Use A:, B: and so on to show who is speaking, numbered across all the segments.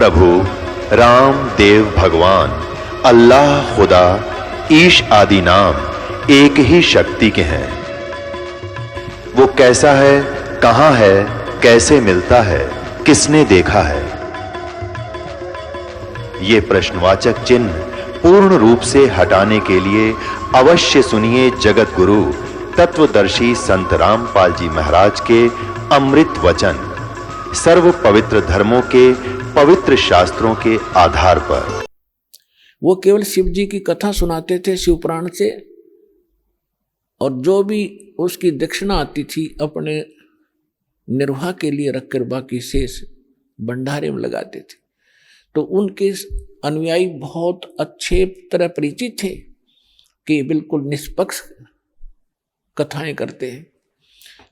A: प्रभु राम देव भगवान अल्लाह खुदा ईश आदि नाम एक ही शक्ति के हैं। वो कैसा है, कहां है, कैसे मिलता है, किसने देखा है? ये प्रश्नवाचक चिन्ह पूर्ण रूप से हटाने के लिए अवश्य सुनिए जगत गुरु तत्वदर्शी संत रामपाल जी महाराज के अमृत वचन, सर्व पवित्र धर्मों के पवित्र शास्त्रों के आधार पर।
B: वो केवल शिव जी की कथा सुनाते थे शिव पुराण से, और जो भी उसकी दक्षिणा आती थी अपने निर्वाह के लिए रखकर बाकी शेष भंडारे में लगाते थे। तो उनके अनुयायी बहुत अच्छे तरह परिचित थे कि बिल्कुल निष्पक्ष कथाएं करते हैं,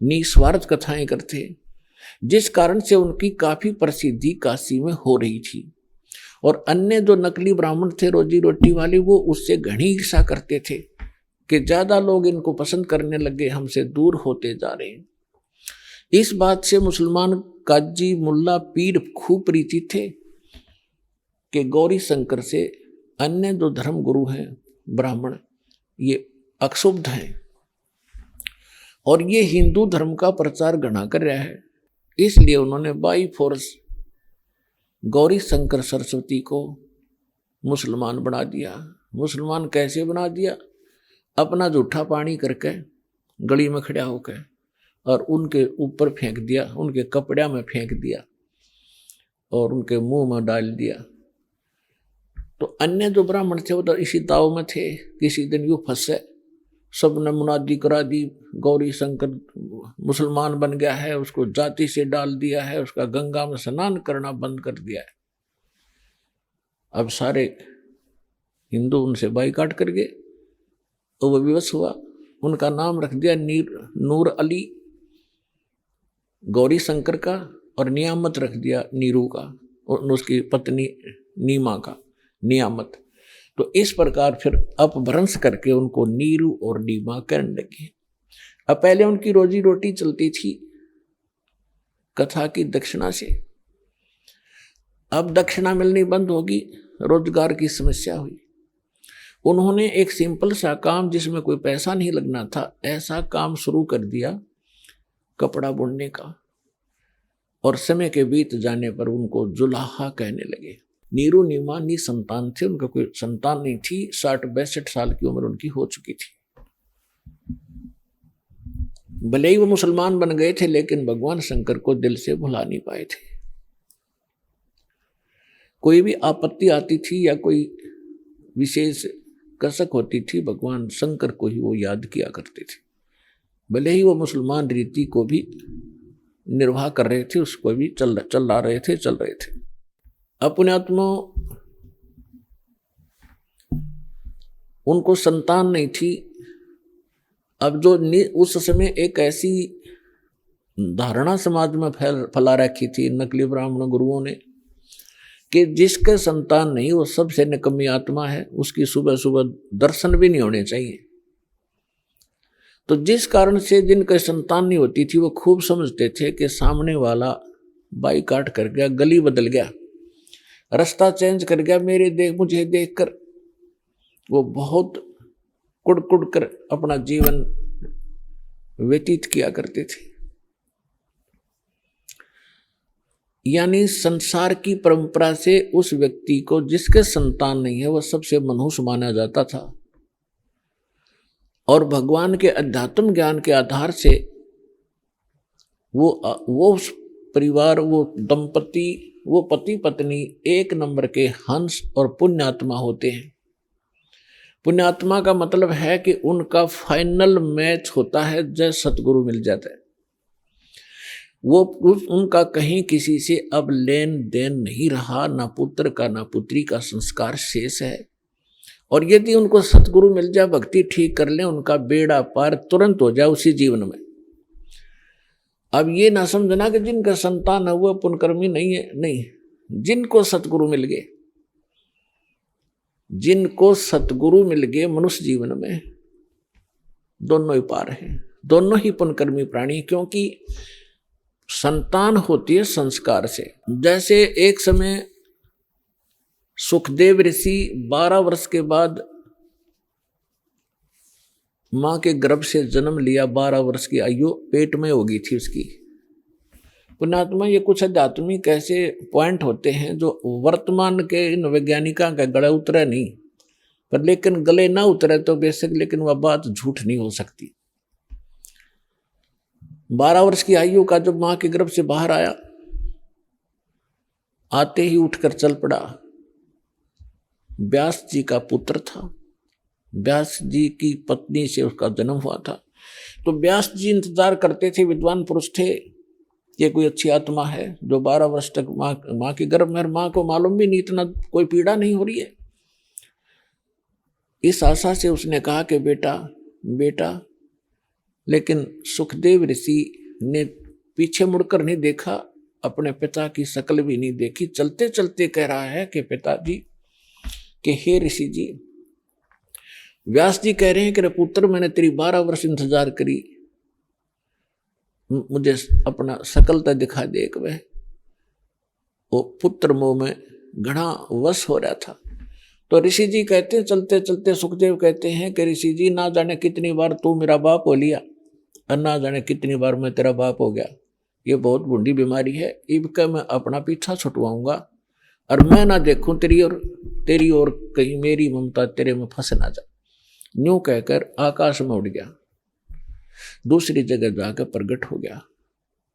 B: निस्वार्थ कथाएं करते हैं, जिस कारण से उनकी काफी प्रसिद्धि काशी में हो रही थी। और अन्य जो नकली ब्राह्मण थे रोजी रोटी वाले, वो उससे घनी ईर्ष्या करते थे कि ज्यादा लोग इनको पसंद करने लगे, हमसे दूर होते जा रहे हैं। इस बात से मुसलमान काजी मुल्ला पीर खूब परिचित थे कि गौरी शंकर से अन्य जो धर्म गुरु हैं ब्राह्मण, ये अक्षुब्ध हैं और ये हिंदू धर्म का प्रचार घना कर रहा है। इसलिए उन्होंने बाई फोर्स गौरी शंकर सरस्वती को मुसलमान बना दिया। मुसलमान कैसे बना दिया? अपना जूठा पानी करके गली में खड़ा होकर और उनके ऊपर फेंक दिया, उनके कपड़े में फेंक दिया और उनके मुंह में डाल दिया। तो अन्य जो ब्राह्मण थे वो तो इसी दाव में थे। किसी दिन यूँ फंसे, सबने मुनादी करा दी, गौरी शंकर मुसलमान बन गया है, उसको जाति से डाल दिया है, उसका गंगा में स्नान करना बंद कर दिया है। अब सारे हिंदू उनसे बाइकाट कर गए, तो वो विवश हुआ। उनका नाम रख दिया नूर अली गौरी शंकर का, और नियामत रख दिया नीरू का, और उसकी पत्नी नीमा का नियामत। तो इस प्रकार फिर अपभ्रंश करके उनको नीरू और नीमा करने लगे। अब पहले उनकी रोजी रोटी चलती थी कथा की दक्षिणा से, अब दक्षिणा मिलनी बंद होगी, रोजगार की समस्या हुई। उन्होंने एक सिंपल सा काम जिसमें कोई पैसा नहीं लगना था, ऐसा काम शुरू कर दिया कपड़ा बुनने का, और समय के बीत जाने पर उनको जुलाहा कहने लगे। नीरू नीमा निसंतान थे, उनका कोई संतान नहीं थी। 60-62 साल की उम्र उनकी हो चुकी थी। भले ही वो मुसलमान बन गए थे, लेकिन भगवान शंकर को दिल से भुला नहीं पाए थे। कोई भी आपत्ति आती थी या कोई विशेष कसक होती थी, भगवान शंकर को ही वो याद किया करते थे। भले ही वो मुसलमान रीति को भी निर्वाह कर रहे थे, उसको भी चल रहे थे। अपने आत्मा उनको संतान नहीं थी। अब जो उस समय एक ऐसी धारणा समाज में फैला रखी थी नकली ब्राह्मण गुरुओं ने कि जिसके संतान नहीं वो सबसे निकम्मी आत्मा है, उसकी सुबह सुबह दर्शन भी नहीं होने चाहिए। तो जिस कारण से जिनके संतान नहीं होती थी वो खूब समझते थे कि सामने वाला बाइकाट कर गया, गली बदल गया, रास्ता चेंज कर गया, मुझे देखकर वो बहुत कुड़ कर अपना जीवन व्यतीत किया करते थे। यानी संसार की परंपरा से उस व्यक्ति को जिसके संतान नहीं है वह सबसे मनहूस माना जाता था, और भगवान के अध्यात्म ज्ञान के आधार से वो परिवार, वो दंपति, वो पति पत्नी एक नंबर के हंस और पुण्यात्मा होते हैं। पुण्यात्मा का मतलब है कि उनका फाइनल मैच होता है जब सतगुरु मिल जाता है। वो उनका कहीं किसी से अब लेन देन नहीं रहा, ना पुत्र का ना पुत्री का संस्कार शेष है। और यदि उनको सतगुरु मिल जाए, भक्ति ठीक कर लें, उनका बेड़ा पार तुरंत हो जाए उसी जीवन में। अब ये ना समझना कि जिनका संतान है वो पुण्यकर्मी नहीं है, नहीं। जिनको सतगुरु मिल गए, जिनको सतगुरु मिल गए मनुष्य जीवन में, दोनों ही पार हैं, दोनों ही पुण्यकर्मी प्राणी। क्योंकि संतान होती है संस्कार से। जैसे एक समय सुखदेव ऋषि 12 वर्ष के बाद मां के गर्भ से जन्म लिया। 12 वर्ष की आयु पेट में हो गई थी उसकी। पुण्यात्मा, ये कुछ आध्यात्मिक ऐसे पॉइंट होते हैं जो वर्तमान के इन वैज्ञानिकों का गला उतरा नहीं, पर लेकिन गले ना उतरे तो बेशक, लेकिन वह बात झूठ नहीं हो सकती। 12 वर्ष की आयु का जब मां के गर्भ से बाहर आया, आते ही उठकर चल पड़ा। व्यास जी का पुत्र था, व्यास जी की पत्नी से उसका जन्म हुआ था। तो व्यास जी इंतजार करते थे, विद्वान पुरुष थे, ये कोई अच्छी आत्मा है जो 12 वर्ष तक माँ के गर्भ में, माँ को मालूम भी नहीं, इतना कोई पीड़ा नहीं हो रही है। इस आशा से उसने कहा कि बेटा बेटा, लेकिन सुखदेव ऋषि ने पीछे मुड़कर नहीं देखा, अपने पिता की शक्ल भी नहीं देखी। चलते चलते कह रहा है कि पिताजी, कि हे ऋषि जी, व्यास जी कह रहे हैं कि पुत्र, मैंने तेरी 12 वर्ष इंतजार करी, मुझे अपना शकलता दिखा दे। एक वह वो पुत्र मोह में घना वश हो रहा था। तो ऋषि जी कहते हैं, चलते चलते सुखदेव कहते हैं कि ऋषि जी, ना जाने कितनी बार तू मेरा बाप हो लिया और ना जाने कितनी बार मैं तेरा बाप हो गया। ये बहुत बूढ़ी बीमारी है, इनका मैं अपना पीछा छुटवाऊंगा और मैं ना देखूं तेरी और कहीं मेरी ममता तेरे में फंस ना जा। यूं कहकर आकाश में उड़ गया, दूसरी जगह जाकर प्रकट हो गया।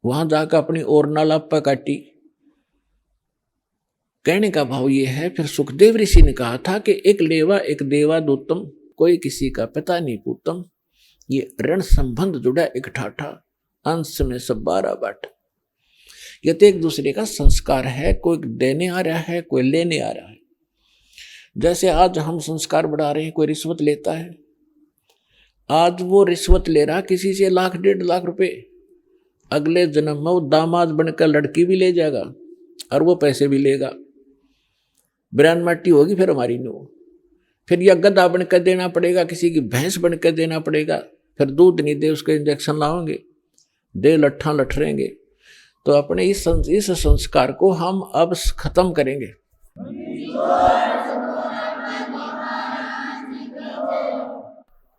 B: वहां जाकर अपनी और नालापा काटी। कहने का भाव ये है, फिर सुखदेव ऋषि ने कहा था कि एक लेवा एक देवा दूतम, कोई किसी का पिता नहीं पूतम। ये ऋण संबंध जुड़ा एक ठाठा, अंश में सब 12 बाट। ये तो एक दूसरे का संस्कार है, कोई देने आ रहा है, कोई लेने आ रहा है। जैसे आज हम संस्कार बढ़ा रहे हैं, कोई रिश्वत लेता है, आज वो रिश्वत ले रहा किसी से 1 लाख 1.5 लाख रुपए, अगले जन्म में वो दामाद बनकर लड़की भी ले जाएगा और वो पैसे भी लेगा। बिरान माटी होगी फिर हमारी नो, फिर यह गधा बनकर देना पड़ेगा, किसी की भैंस बनकर देना पड़ेगा, फिर दूध नहीं दे उसके इंजेक्शन लाओगे, दे लट्ठा लठरेंगे। तो अपने इस संस्कार को हम अब खत्म करेंगे।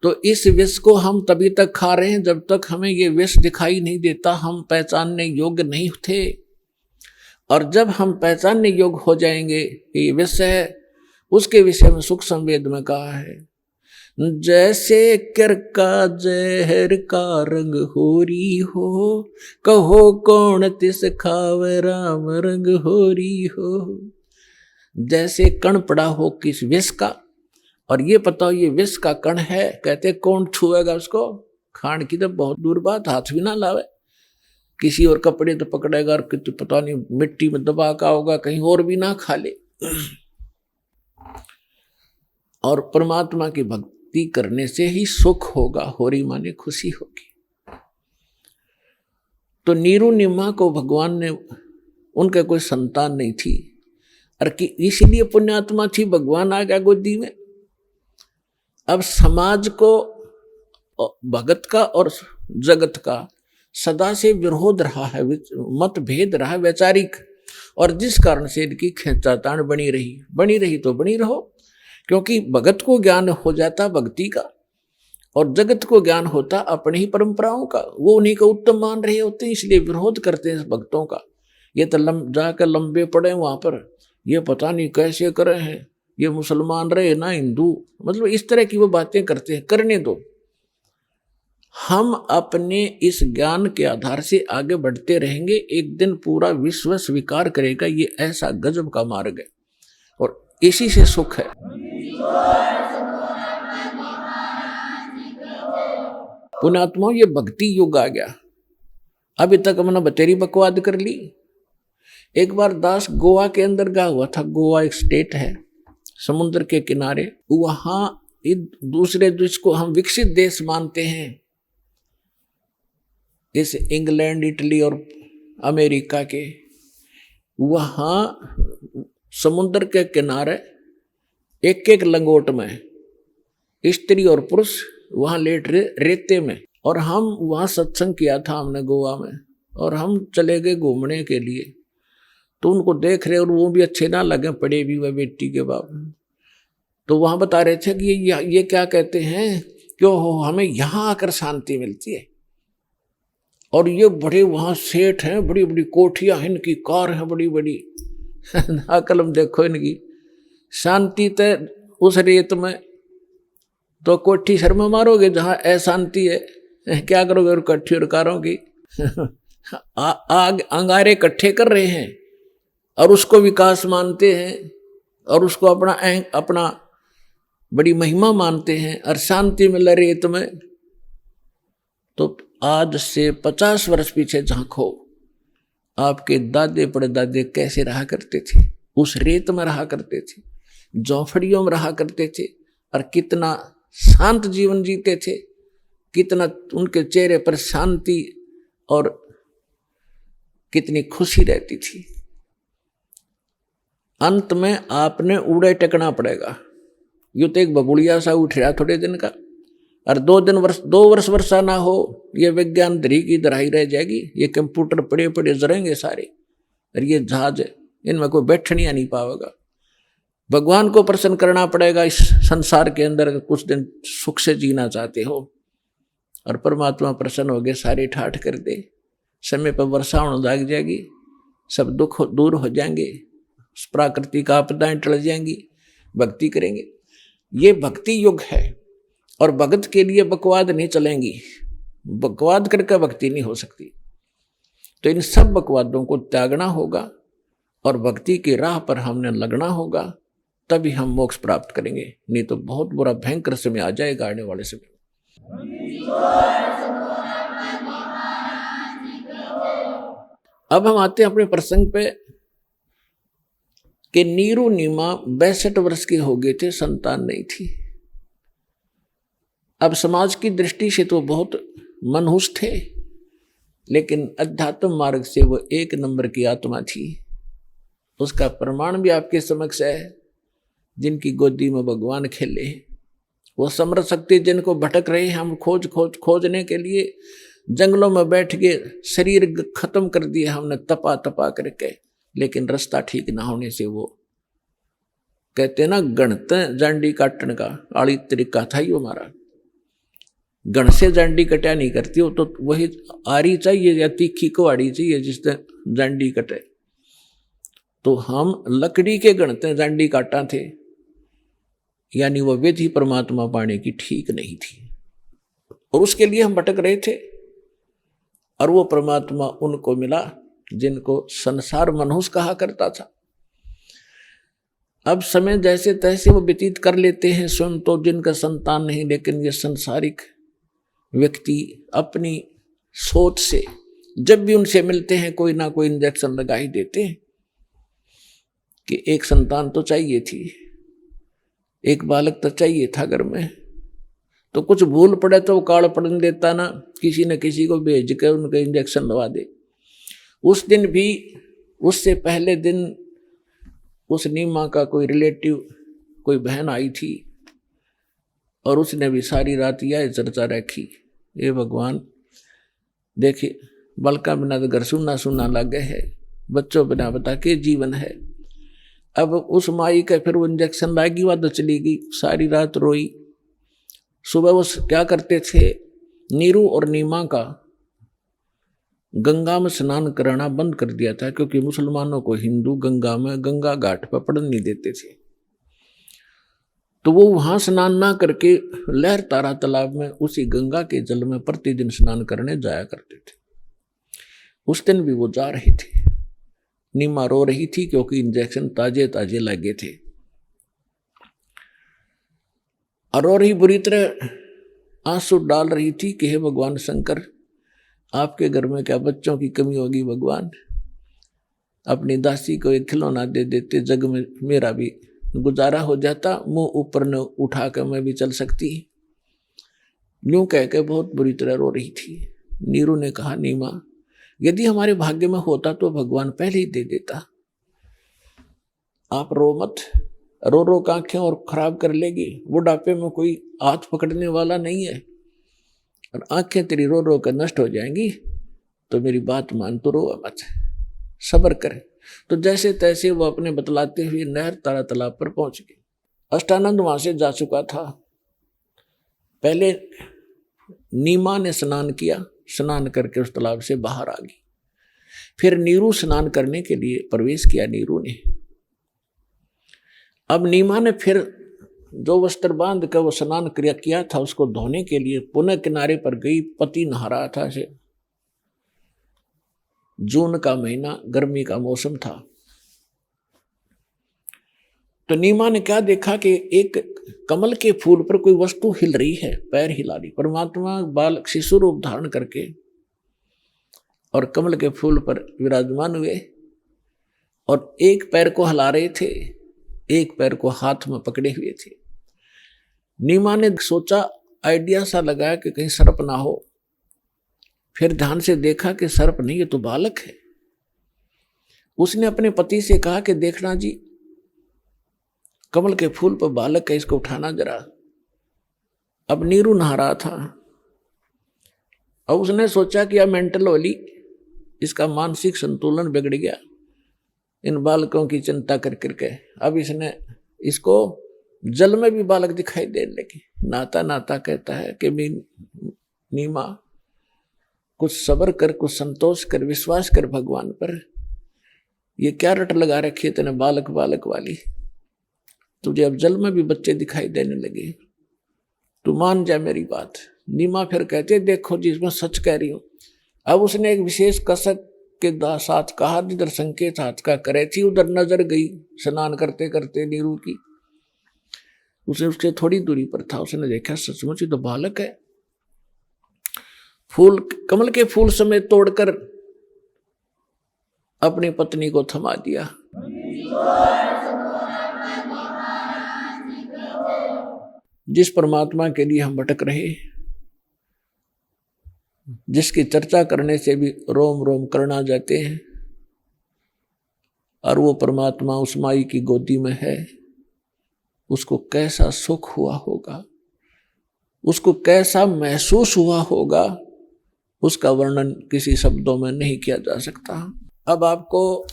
B: तो इस विष को हम तभी तक खा रहे हैं जब तक हमें ये विष दिखाई नहीं देता, हम पहचानने योग्य नहीं थे। और जब हम पहचानने योग्य हो जाएंगे कि ये विष है, उसके विषय में सुख संवेद में कहा है, जैसे कर का जहर का रंग होरी हो, कहो कौन तिस खावे राम रंग होरी हो। जैसे कण पड़ा हो किस विष का, और ये पता हो ये विष का कण है, कहते कौन छुएगा उसको, खान की तो बहुत दूर बात, हाथ भी ना लावे, किसी और कपड़े तो पकड़ेगा और कितने पता नहीं मिट्टी में दबा का होगा, कहीं और भी ना खा ले। और परमात्मा की भक्ति करने से ही सुख होगा, होरी माने खुशी होगी। तो नीरू निम्मा को भगवान ने, उनके कोई संतान नहीं थी, और कि इसलिए पुण्यात्मा थी, भगवान आ गया गोदी में। अब समाज को भगत का और जगत का सदा से विरोध रहा है, मतभेद रहा है वैचारिक, और जिस कारण से इनकी खींचातान बनी रही तो बनी रहो, क्योंकि भगत को ज्ञान हो जाता भक्ति का और जगत को ज्ञान होता अपनी ही परंपराओं का, वो उन्हीं को उत्तम मान रहे होते हैं, इसलिए विरोध करते हैं भक्तों का। ये तो जाकर लंबे पड़े वहां पर, ये पता नहीं कैसे करे हैं, ये मुसलमान रहे ना हिंदू, मतलब इस तरह की वो बातें करते हैं। करने दो, हम अपने इस ज्ञान के आधार से आगे बढ़ते रहेंगे, एक दिन पूरा विश्व स्वीकार करेगा ये ऐसा गजब का मार्ग है और इसी से सुख है। पुण्यात्माओं, ये भक्ति युग आ गया। अभी तक हमने बतेरी बकवाद कर ली। एक बार दास गोवा के अंदर गया हुआ था। गोवा एक स्टेट है समुद्र के किनारे, वहां दूसरे देश को हम विकसित देश मानते हैं, इस इंग्लैंड इटली और अमेरिका के, वहां समुद्र के किनारे एक एक लंगोट में स्त्री और पुरुष वहां लेट रेते में, और हम वहां सत्संग किया था हमने गोवा में, और हम चले गए घूमने के लिए। तो उनको देख रहे और वो भी अच्छे ना लगे, पड़े भी वह बेटी के बाप। तो वहां बता रहे थे कि ये क्या कहते हैं, क्यों हो हमें यहाँ आकर शांति मिलती है, और ये बड़े वहां सेठ हैं, बड़ी बड़ी कोठियां, इनकी कार है बड़ी बड़ी। अकलम देखो इनकी, शांति तो उस रेत में, तो कोठी शर में मारोगे जहां अशांति है, क्या करोगे और कट्ठी और कारों की। आग अंगारे इकट्ठे कर रहे हैं और उसको विकास मानते हैं और उसको अपना बड़ी महिमा मानते हैं, और शांति मिल रेत में। तो आज से 50 वर्ष पीछे झांको, आपके दादे परदादे कैसे रहा करते थे, उस रेत में रहा करते थे, झोंपड़ियों में रहा करते थे, और कितना शांत जीवन जीते थे, कितना उनके चेहरे पर शांति और कितनी खुशी रहती थी। अंत में आपने उड़े टेकना पड़ेगा। यूं तो एक बबुड़िया सा उठ रहा थोड़े दिन का, और 2 वर्ष वर्षा ना हो, ये विज्ञान धरी की धराई रह जाएगी। ये कंप्यूटर पड़े पड़े जरेंगे सारे, और ये जहाज इनमें कोई बैठनिया नहीं पाएगा। भगवान को प्रसन्न करना पड़ेगा इस संसार के अंदर, कुछ दिन सुख से जीना चाहते हो, और परमात्मा प्रसन्न हो गए, सारे ठाठ कर दे, समय पर वर्षा होने लग जाएगी, सब दुख दूर हो जाएंगे, प्राकृतिक आपदाएं टल जाएंगी, भक्ति करेंगे। ये भक्ति युग है, और भगत के लिए बकवाद नहीं चलेंगी, बकवाद करके भक्ति नहीं हो सकती। तो इन सब बकवादों को त्यागना होगा और भक्ति की राह पर हमने लगना होगा, तभी हम मोक्ष प्राप्त करेंगे, नहीं तो बहुत बुरा भयंकर समय आ जाएगा आने वाले समय। अब हम आते हैं अपने प्रसंग पे कि नीरू नीमा 62 वर्ष के हो गए थे, संतान नहीं थी। अब समाज की दृष्टि से तो बहुत मनहूस थे, लेकिन अध्यात्म मार्ग से वो 1 नंबर की आत्मा थी। उसका प्रमाण भी आपके समक्ष है। जिनकी गोदी में भगवान खेले, वो समर्थ शक्ति जिनको भटक रहे हैं, हम खोजने के लिए जंगलों में बैठ के शरीर खत्म कर दिया हमने तपा करके, लेकिन रास्ता ठीक ना होने से वो कहते ना गणते जांडी काटने का आड़ी तरीका था ही हमारा। गण से जांडी कटा नहीं करती, वो तो वही आरी चाहिए या तीखी को आड़ी चाहिए जिससे जांडी कटे। तो हम लकड़ी के गणते जांडी काटा थे, यानी वो विधि परमात्मा पाने की ठीक नहीं थी, और उसके लिए हम भटक रहे थे। और वो परमात्मा उनको मिला जिनको संसार मनहूस कहा करता था। अब समय जैसे तैसे वो व्यतीत कर लेते हैं, स्वयं तो जिनका संतान नहीं, लेकिन ये संसारिक व्यक्ति अपनी सोच से जब भी उनसे मिलते हैं कोई ना कोई इंजेक्शन लगा ही देते हैं कि एक संतान तो चाहिए थी, एक बालक तो चाहिए था घर में। तो कुछ भूल पड़े तो वो काल पड़न देता ना, किसी न किसी को भेज के उनके इंजेक्शन लगा दे। उस दिन भी, उससे पहले दिन उस नीमा का कोई रिलेटिव, कोई बहन आई थी, और उसने भी सारी रात यह चर्चा रखी, ये भगवान देखिए बलका बिना तो घर सुनना सुनना लग गए है, बच्चों बिना बता के जीवन है। अब उस माई का फिर वो इंजेक्शन लाएगी, वह तो चली गई, सारी रात रोई। सुबह वो क्या करते थे, नीरू और नीमा का गंगा में स्नान कराना बंद कर दिया था, क्योंकि मुसलमानों को हिंदू गंगा में, गंगा घाट पर पड़ने नहीं देते थे। तो वो वहां स्नान ना करके लहर तारा तालाब में उसी गंगा के जल में प्रतिदिन स्नान करने जाया करते थे। उस दिन भी वो जा रहे थे। नीमा रो रही थी क्योंकि इंजेक्शन ताजे ताजे लगे थे, और रो रही बुरी तरह आंसू डाल रही थी कि हे भगवान शंकर, आपके घर में क्या बच्चों की कमी होगी भगवान, अपनी दासी को एक खिलौना दे देते, जग में मेरा भी गुजारा हो जाता, मुंह ऊपर न उठा कर मैं भी चल सकती। यूं कह के बहुत बुरी तरह रो रही थी। नीरू ने कहा, नीमा यदि हमारे भाग्य में होता तो भगवान पहले ही दे देता, आप रो मत, रो रो के आंखें और खराब कर लेगी, बुढ़ापे में कोई हाथ पकड़ने वाला नहीं है, और आंखें तेरी रो रो कर नष्ट हो जाएंगी, तो मेरी बात मान, तो रो मत, सब्र कर। तो जैसे तैसे वो अपने बतलाते हुए नहर तारा तालाब पर पहुंच गए। अष्टानंद वहां से जा चुका था। पहले नीमा ने स्नान किया, स्नान करके उस तालाब से बाहर आ गई। फिर नीरू स्नान करने के लिए प्रवेश किया नीरू ने। अब नीमा ने फिर जो वस्त्र बांध कर वो स्नान क्रिया किया था उसको धोने के लिए पुनः किनारे पर गई। पति नहा रहा था से जून का महीना, गर्मी का मौसम था। तो नीमा ने क्या देखा कि एक कमल के फूल पर कोई वस्तु हिल रही है, पैर हिला रही। परमात्मा बालक शिशु रूप धारण करके और कमल के फूल पर विराजमान हुए और एक पैर को हिला रहे थे, एक पैर को हाथ में पकड़े हुए थे। नीमा ने सोचा, आइडिया सा लगाया कि कहीं सर्प ना हो। फिर ध्यान से देखा कि सर्प नहीं, ये तो बालक है। उसने अपने पति से कहा कि देखना जी, कमल के फूल पर बालक है, इसको उठाना जरा। अब नीरू नहा रहा था और उसने सोचा कि यह मेंटल होली, इसका मानसिक संतुलन बिगड़ गया इन बालकों की चिंता कर करके। अब इसने इसको जल में भी बालक दिखाई देने लगे। नाता नाता कहता है कि नीमा कुछ सब्र कर, कुछ संतोष कर, विश्वास कर भगवान पर। ये क्या रट लगा रखी है तेने बालक बालक वाली? तुझे अब जल में भी बच्चे दिखाई देने लगे, तू मान जा मेरी बात। नीमा फिर कहते देखो जी, मैं सच कह रही हूं। अब उसने एक विशेष कसक के साथ कहा, जिधर संकेत हाथ का करे थी उधर नजर गई स्नान करते करते नीरू की। उसे उसके थोड़ी दूरी पर था, उसने देखा सचमुच तो बालक है। फूल, कमल के फूल समेत तोड़कर अपनी पत्नी को थमा दिया। जिस परमात्मा के लिए हम भटक रहे, जिसकी चर्चा करने से भी रोम रोम करना जाते हैं, और वो परमात्मा उस माई की गोदी में है, उसको कैसा सुख हुआ होगा, उसको कैसा महसूस हुआ होगा, उसका वर्णन किसी शब्दों में नहीं किया जा सकता। अब आपको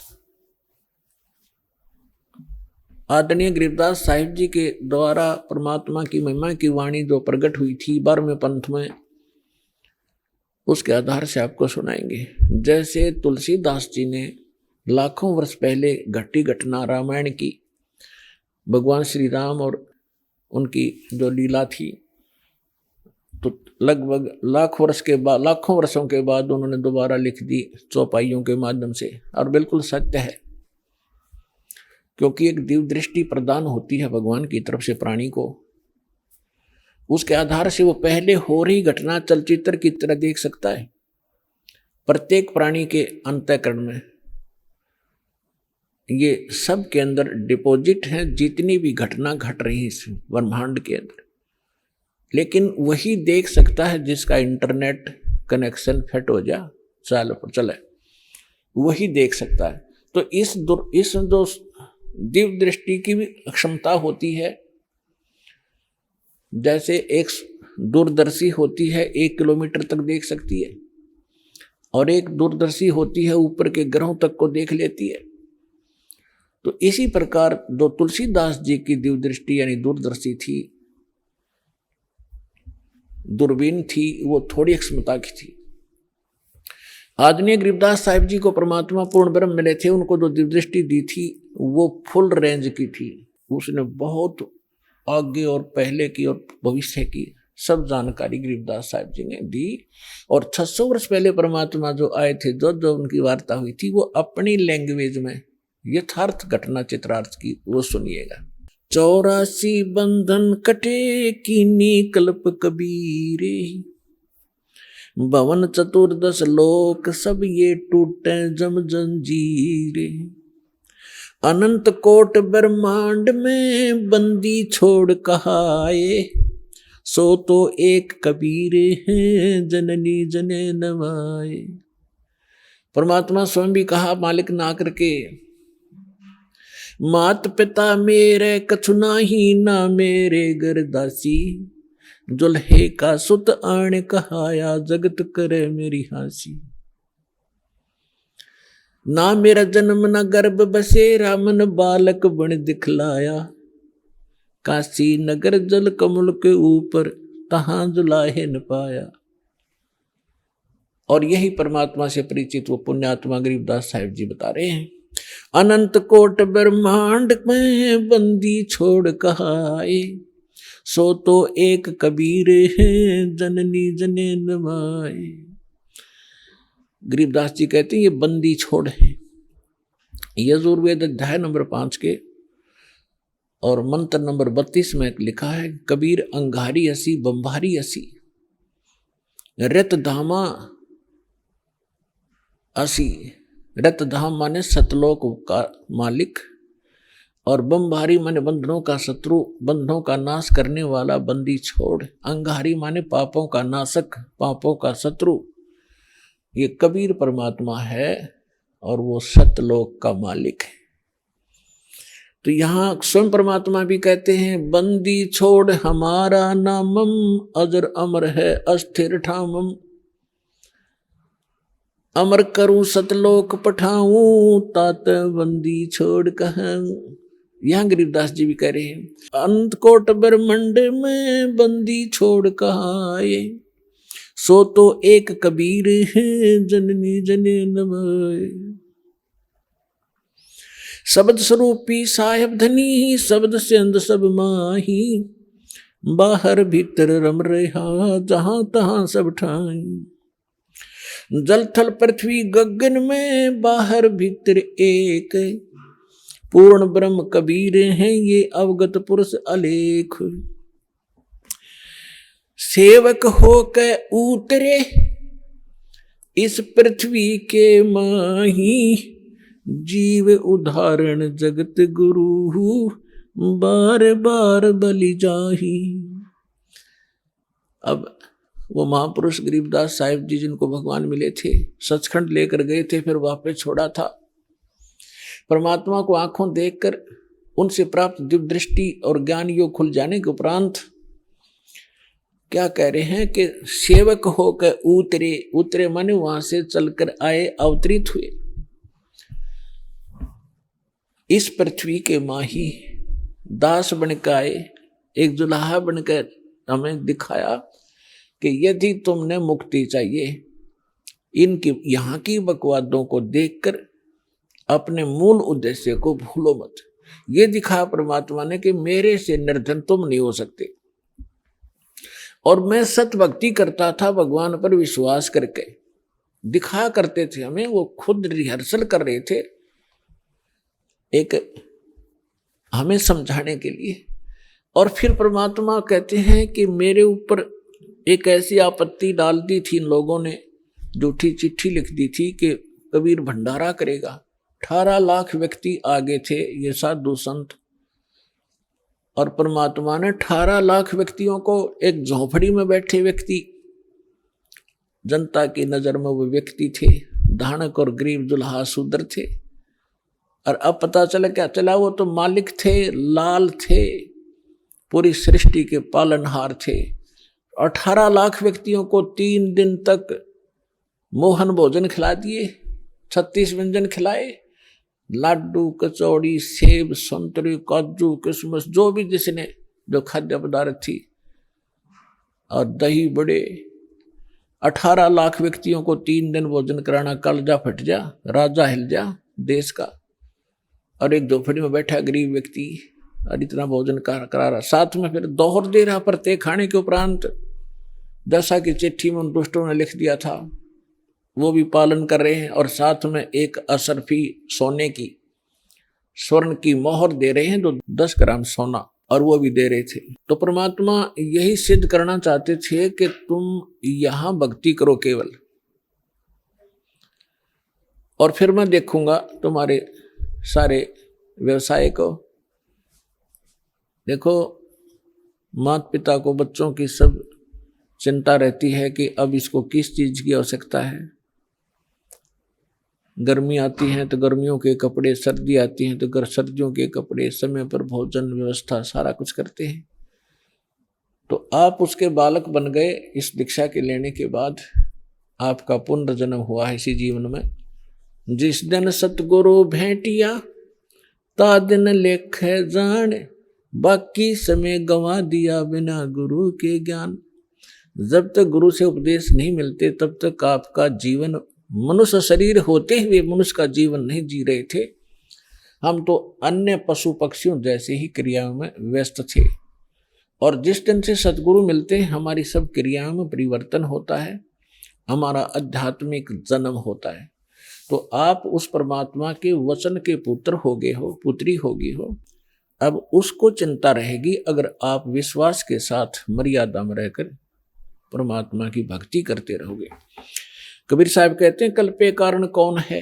B: आदरणीय गरीबदास साहिब जी के द्वारा परमात्मा की महिमा की वाणी जो प्रकट हुई थी 12वें पंथ में, उसके आधार से आपको सुनाएंगे। जैसे तुलसीदास जी ने लाखों वर्ष पहले घटी घटना रामायण की, भगवान श्री राम और उनकी जो लीला थी, तो लगभग लाखों वर्षों के बाद उन्होंने दोबारा लिख दी चौपाइयों के माध्यम से। और बिल्कुल सत्य है, क्योंकि एक दिव्य दृष्टि प्रदान होती है भगवान की तरफ से प्राणी को। उसके आधार से वो पहले हो रही घटना चलचित्र की तरह देख सकता है। प्रत्येक प्राणी के अंतःकरण में ये सब के अंदर डिपॉजिट है, जितनी भी घटना घट रही है इस ब्रह्मांड के अंदर। लेकिन वही देख सकता है जिसका इंटरनेट कनेक्शन फिट हो जा चले, वही देख सकता है। तो इस जो दिव्य दृष्टि की भी क्षमता होती है। जैसे एक दूरदर्शी होती है 1 किलोमीटर तक देख सकती है, और एक दूरदर्शी होती है ऊपर के ग्रहों तक को देख लेती है। तो इसी प्रकार जो तुलसीदास जी की दिव्य दृष्टि यानी दूरदर्शी थी, दूरबीन थी, वो थोड़ी क्षमता की थी। आदरणीय गरीबदास साहिब जी को परमात्मा पूर्ण ब्रह्म मिले थे, उनको जो दिव्य दृष्टि दी थी वो फुल रेंज की थी। उसने बहुत आगे और पहले की और भविष्य की सब जानकारी गरीबदास साहिब जी ने दी। और 600 वर्ष पहले परमात्मा जो आए थे, जो उनकी वार्ता हुई थी, वो अपनी लैंग्वेज में यथार्थ घटना चित्रार्थ की, वो सुनिएगा। 84 बंधन कटे कीनी कल्प कबीरे, भवन चतुर्दश लोक सब ये टूटे जम जंजीरे, अनंत कोट ब्रह्मांड में बंदी छोड़ कहाए, सो तो एक कबीरे हैं जननी जने नवाए। परमात्मा स्वयं भी कहा मालिक ना करके, मात पिता मेरे कछु नाही, ना मेरे घर दासी, दुल्हे का सुत आण कहाया, जगत करे मेरी हासी। ना मेरा जन्म न गर्भ बसेरा, मन बालक बन दिखलाया। काशी नगर जल कमल के ऊपर, तहां जुलाहे न पाया। और यही परमात्मा से परिचित वो पुण्यात्मा गरीबदास साहिब जी बता रहे हैं। अनंत कोट ब्रह्मांड में बंदी छोड़ कहाए, सो तो एक कबीर है जननी जने नवाए। गरीबदास जी कहते हैं ये बंदी छोड़ है। यजुर्वेद अध्याय नंबर 5 के और मंत्र नंबर 32 में लिखा है, कबीर अंगारी असी बंबारी असी, रत धामा असी। रत धाम माने सतलोक का मालिक, और बंबारी माने बंधनों का शत्रु, बंधनों का नाश करने वाला बंदी छोड़। अंगारी माने पापों का नाशक, पापों का शत्रु। ये कबीर परमात्मा है और वो सतलोक का मालिक है। तो यहां स्वयं परमात्मा भी कहते हैं, बंदी छोड़ हमारा नामम, अजर अमर है अस्थिर ठामम। अमर करूं सतलोक पठाऊं, तात बंदी छोड़ कहूं। यहां गरीबदास जी भी कह रहे हैं, अनंत कोट ब्रह्मंड में बंदी छोड़ कहाए, सो तो एक कबीर है जननी जने नवाए। शब्द स्वरूपी साहेब धनी, शब्द से अंद सब माही, बाहर भीतर रम रहा जहां तहां सब ठाई। जल थल पृथ्वी गगन में, बाहर भीतर एक, पूर्ण ब्रह्म कबीर हैं ये अवगत पुरुष अलेख। सेवक हो के उतरे इस पृथ्वी के माही, जीव उदाहरण जगत गुरु, बार बार बलि जाही। अब वो महापुरुष गरीबदास साहिब जी जिनको भगवान मिले थे, सचखंड लेकर गए थे, फिर वापस छोड़ा था। परमात्मा को आंखों देखकर उनसे प्राप्त दिव्य दृष्टि और ज्ञान योग खुल जाने के उपरांत क्या कह रहे हैं कि सेवक होकर उतरे। उतरे माने वहां से चलकर आए, अवतरित हुए इस पृथ्वी के माही, दास बनकर आए, एक जुलाहा बनकर हमें दिखाया कि यदि तुमने मुक्ति चाहिए, इनकी यहाँ की बकवादों को देखकर अपने मूल उद्देश्य को भूलो मत। ये दिखाया परमात्मा ने कि मेरे से निर्धन तुम नहीं हो सकते। और मैं सत भक्ति करता था, भगवान पर विश्वास करके दिखाया करते थे हमें। वो खुद रिहर्सल कर रहे थे एक हमें समझाने के लिए। और फिर परमात्मा कहते हैं कि मेरे ऊपर एक ऐसी आपत्ति डाल दी थी इन लोगों ने, झूठी चिट्ठी लिख दी थी कि कबीर भंडारा करेगा। 18 लाख व्यक्ति आगे थे, ये साधु संत, और परमात्मा ने 18 लाख व्यक्तियों को, एक झोपड़ी में बैठे व्यक्ति, जनता की नजर में वो व्यक्ति थे, धानक और गरीब दुल्हा शूद्र थे। और अब पता चला, क्या चला, वो तो मालिक थे, लाल थे, पूरी सृष्टि के पालनहार थे। 18 लाख व्यक्तियों को 3 दिन तक मोहन भोजन खिला दिए, 36 व्यंजन खिलाए, लाडू, कचौड़ी, सेब, संतरे, काजू, किशमिश, जो भी जिसने जो खाद्य पदार्थ थी, और दही बड़े। 18 लाख व्यक्तियों को 3 दिन भोजन कराना, कलजा फट जा, राजा हिल जा देश का। और एक झोपड़ी में बैठा गरीब व्यक्ति और इतना भोजन करा रहा, साथ में फिर दोहर दे रहा प्रत्येक खाने के उपरांत, जैसा कि चिट्ठी में उन दुष्टों ने लिख दिया था वो भी पालन कर रहे हैं। और साथ में एक असरफी सोने की, स्वर्ण की मोहर दे रहे हैं, जो 10 ग्राम सोना, और वो भी दे रहे थे। तो परमात्मा यही सिद्ध करना चाहते थे कि तुम यहां भक्ति करो केवल, और फिर मैं देखूंगा तुम्हारे सारे व्यवसाय को। देखो, माता पिता को बच्चों की सब चिंता रहती है कि अब इसको किस चीज की आवश्यकता है। गर्मी आती है तो गर्मियों के कपड़े, सर्दी आती है तो सर्दियों के कपड़े, समय पर भोजन व्यवस्था सारा कुछ करते हैं। तो आप उसके बालक बन गए इस दीक्षा के लेने के बाद। आपका पुनर्जन्म हुआ है इसी जीवन में, जिस दिन सतगुरु भेंटिया ता दिन लेखे जान, बाकी समय गंवा दिया बिना गुरु के ज्ञान। जब तक गुरु से उपदेश नहीं मिलते तब तक आपका जीवन, मनुष्य शरीर होते हुए मनुष्य का जीवन नहीं जी रहे थे। हम तो अन्य पशु पक्षियों जैसे ही क्रियाओं में व्यस्त थे। और जिस दिन से सतगुरु मिलते हैं हमारी सब क्रियाओं में परिवर्तन होता है, हमारा आध्यात्मिक जन्म होता है। तो आप उस परमात्मा के वचन के पुत्र हो गए हो, पुत्री हो गई हो। अब उसको चिंता रहेगी अगर आप विश्वास के साथ मर्यादा में रहकर परमात्मा की भक्ति करते रहोगे। कबीर साहब कहते हैं कल्पे कारण कौन है,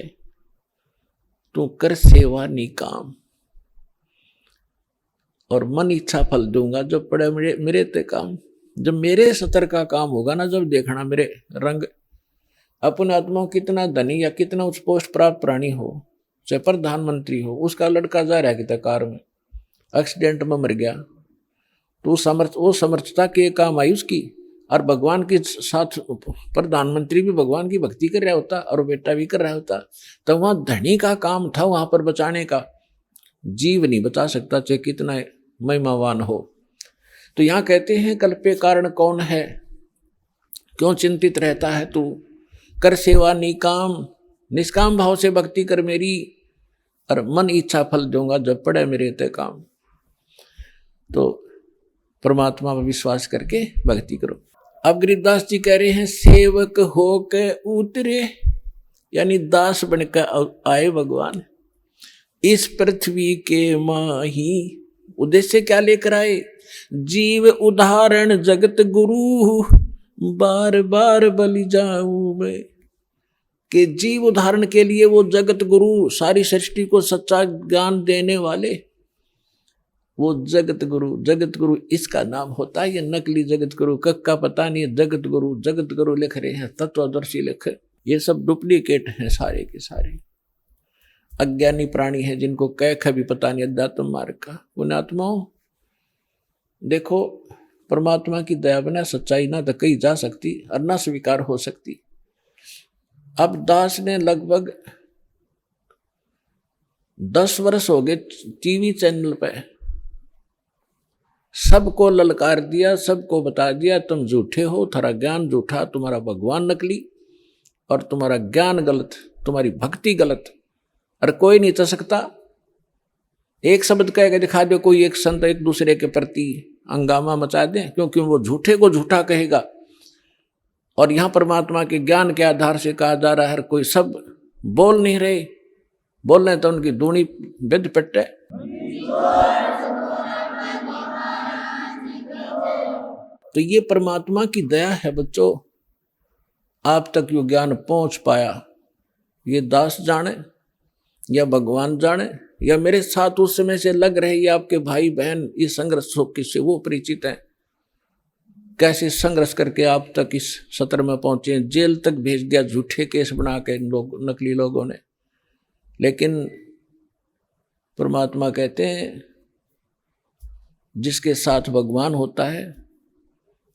B: तू कर सेवा निकाम, और मन इच्छा फल दूंगा जब पड़े मेरे ते काम। जब मेरे सतर का काम होगा ना, जब देखना मेरे रंग। अपने आत्मा कितना धनी या कितना उच्च पोस्ट प्राप्त प्राणी हो, चाहे प्रधानमंत्री हो, उसका लड़का जा रहा है कितना कार में एक्सीडेंट में मर गया, तो वो समर्थता के काम आई उसकी। और भगवान के साथ प्रधानमंत्री भी भगवान की भक्ति कर रहा होता और बेटा भी कर रहा होता, तो वहां धनी का काम था वहां पर बचाने का। जीव नहीं बचा सकता चाहे कितना महिमावान हो। तो यहां कहते हैं कल्पे कारण कौन है, क्यों चिंतित रहता है तू, कर सेवा निकाम, निष्काम भाव से भक्ति कर मेरी, और मन इच्छा फल दूंगा जब पड़े मेरे ते काम। तो परमात्मा पर विश्वास करके भक्ति करो। अब गिरिदास जी कह रहे हैं सेवक हो के उतरे, यानी दास बनकर आए भगवान इस पृथ्वी के माही। उद्देश्य क्या लेकर आए, जीव उदाहरण जगत गुरु, बार बार बलि जाऊं मैं। कि जीव उदाहरण के लिए वो जगत गुरु, सारी सृष्टि को सच्चा ज्ञान देने वाले वो जगत गुरु इसका नाम होता है। ये नकली जगत गुरु का पता नहीं है, जगत गुरु लिख रहे हैं, तत्वदर्शी लिख, ये सब डुप्लीकेट हैं सारे के सारे। अज्ञानी प्राणी है जिनको कह भी पता नहीं अध्यात्म मार्ग का। पुण्यात्माओं देखो, परमात्मा की दया बिना सच्चाई ना तो कही जा सकती और ना स्वीकार हो सकती। अब दास ने लगभग 10 वर्ष हो गए टीवी चैनल पे सबको ललकार दिया, सबको बता दिया तुम झूठे हो, तुम्हारा ज्ञान झूठा, तुम्हारा भगवान नकली और तुम्हारा ज्ञान गलत, तुम्हारी भक्ति गलत, और कोई नहीं चल सकता। एक शब्द कह के दिखा दो, कोई एक संत एक दूसरे के प्रति हंगामा मचा दे, क्योंकि वो झूठे को झूठा कहेगा। और यहां परमात्मा के ज्ञान के आधार से कहा जा रहा है, कोई सब बोल नहीं रहे, बोल रहे तो उनकी दूनी विद पिटे। तो ये परमात्मा की दया है बच्चों, आप तक यो ज्ञान पहुंच पाया। ये दास जाने या भगवान जाने या मेरे साथ उस समय से लग रहे ये आपके भाई बहन, इस संघर्ष से वो परिचित हैं, कैसे संघर्ष करके आप तक इस सत्र में पहुंचे। जेल तक भेज दिया झूठे केस बना के नकली लोगों ने। लेकिन परमात्मा कहते हैं जिसके साथ भगवान होता है,